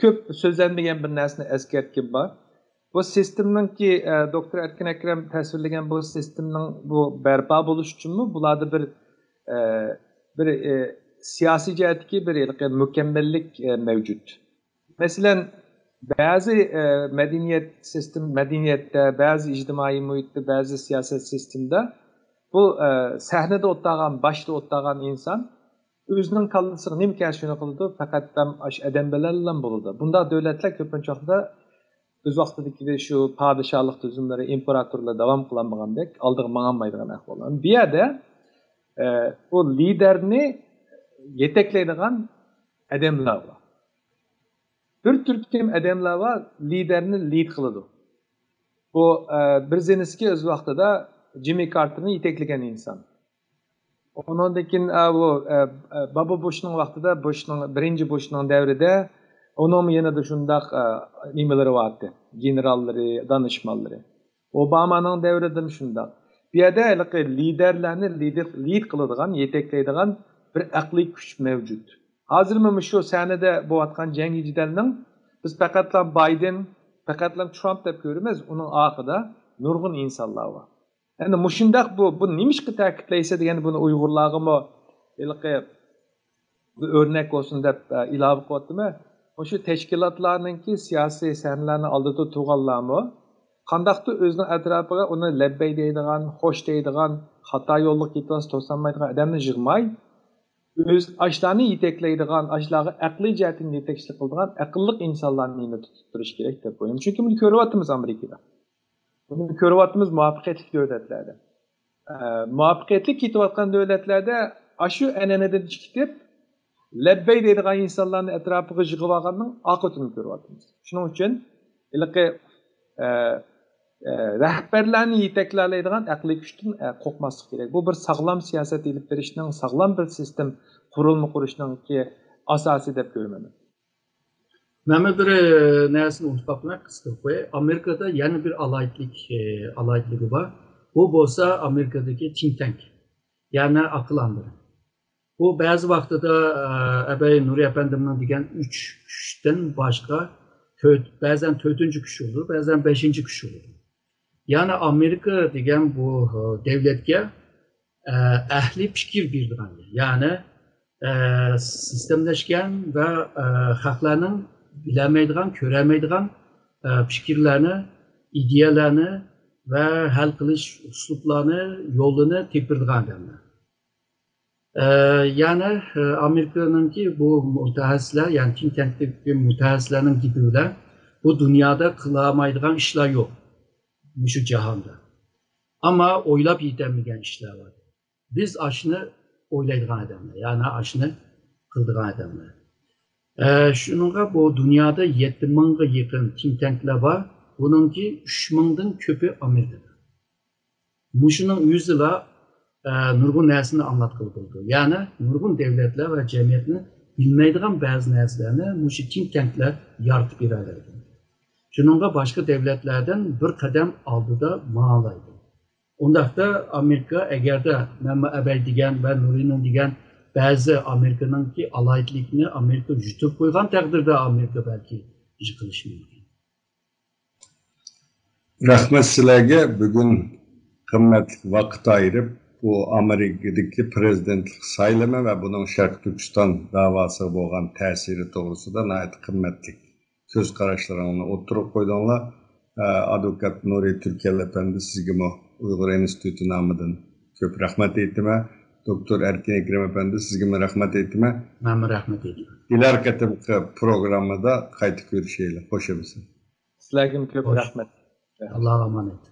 ko'p so'zlanmagan bir narsani eskartgan bor. Bu sistemninki doktor Erkin Akram tasvirlagan bu sistemning bu barpo bo'lish uchunmi bularda bir siyosiy jihatdagi bir mukammallik mavjud. Masalan, ba'zi madaniyatda, ba'zi ijtimoiy muhitda, ba'zi siyosat sistemida bu sahnada o'tirgan, boshda o'tirgan inson o'zining kallasini nima kashfini qiladi, faqat adam bilan bo'ladi. Bunda davlatlar ko'pincha o'z vaqtidagi shu podshohlik tuzumlari, imperatorlar davom qilinmagandek, oldiga mangolmaydigan ahvol. Bu yerda o liderni yetaklaydigan adamlar var. Bir turkum adamlar var, liderini lead qiladi. Bu Brzezinski o'z vaqtida Jimmy Carterni yetaklagan inson. Ondan keyin bu Baba Bushning vaqtida, birinchi Bushning davrida onun yanında şundaq nimaları vardı, generalları, danışmanları. Obama'nın devrinde şundaq. Bir yerde liderlerini lead qiladigan, yetaklaydigan bir aqliy kuch mavjud. Hozir mana shu sahnada bo'layotgan jangi jidalning biz faqatlam Biden, faqatlam Trump deb ko'ramiz, uning orqada nurg'un insonlar bor. Endi mushundaq bu nimishqa ta'kidlaysa degan buni Uyg'urlarga bir o'rnak bo'lsin deb ilova qilyaptimi? Şu teşkilatlarınki siyasi sahnelerni oldida turganlarmi qandaqdı o'zining atrofiga uni labbay deydigan, xo'sh deydigan, xato yo'lga ketmas to'sanmaydigan odamni yig'may, o'z ashlarni yetaklaydigan, ashlarga aqliy jihatdan yetakchilik qiladigan aqlli insonlarni tutib turish kerak deb o'ylayman. Chunki buni ko'ryapmiz Amerikada. Buni ko'ryapmiz muvaffaqiyatli davlatlarda. Muvaffaqiyatli ketayotgan davlatlarda shu an'anadan chiqib labbay deydigan insonlarni atrofiga yig'ib olganning oqibatini ko'ryapmiz. Shuning uchun rahbarlarni yetaklaydigan aqliy kuchdan qo'rqmaslik kerak. Bu bir sog'lom siyosat elib berishning, sog'lom bir sistem qurilma qurishninki asosi deb ko'raman. Mana bir narsani unutib qolmay qisqartirib qo'yay. Amerikada yana bir alaytligi bor. Bu bo'lsa Amerikadagi think tank, ya'ni aqlandir. Bu bazı vaqtida Abay Nuri Efendim'nin degan 3 kishdan boshqa ba'zan 4-chi kishi olur, ba'zan 5-chi kishi olur. Yani Amerika degan bu davlatga ahli fikr beradigan, ya'ni sistemlashgan va xalqlarning bilmaydigan, ko'rmaydigan fikrlarni, ideyalarni va hal qilish uslublarini, yo'lini tepiradigan odamlar. Yani Amerika'nınki bu mutahassisler, yani think tank'teki mutahassislerin gibiler bu dünyada kılamaydıgan işler yok. Şu cihanda. Ama oylap yetemeyen işler var. Biz aşını oylaydıgan adamlar, yani aşını kıldıgan adamlar. Şununla bu dünyada 7000'e yakın think tank'ler var. Bununki 3000'den köpü Amerika'da. Muşunun yüzüla nurgun narsani anlatqılı bo'ldi. Ya'ni nurgun davlatlar va jamiyatni bilmaydigan ba'zi narsalarni mushu think tanklar yoritib beradi. Shuningga boshqa davlatlardan bir qadam oldida ma'nolaydi. Undaqda Amerika agarda mana Abay degan va Nurinin degan ba'zi Amerikaningki alaytlikni Amerika yutib qo'ygan taqdirda Amerika balki ish qilishi mumkin. Rahmat sizlarga bugun qimmatli vaqt ayirib bu Amerika'daki prezidentlik saylama ve bunun Şarkı Türkistan davası bo'lgan ta'siri to'g'risida nəhayət qimmatli söz qarashlarini o'ttirib qo'ydilar. Advokat Nuri Türkel efendi sizga Uyg'ur instituti nomidan ko'p rahmat aytaman. Doktor Erkin Akram efendi sizga rahmat aytaman. Men rahmat aytaman. İleriki programmada qayta ko'rishaylik. Xo'sh bo'lsin. Sizlarga ko'p rahmat. Allohga emanet.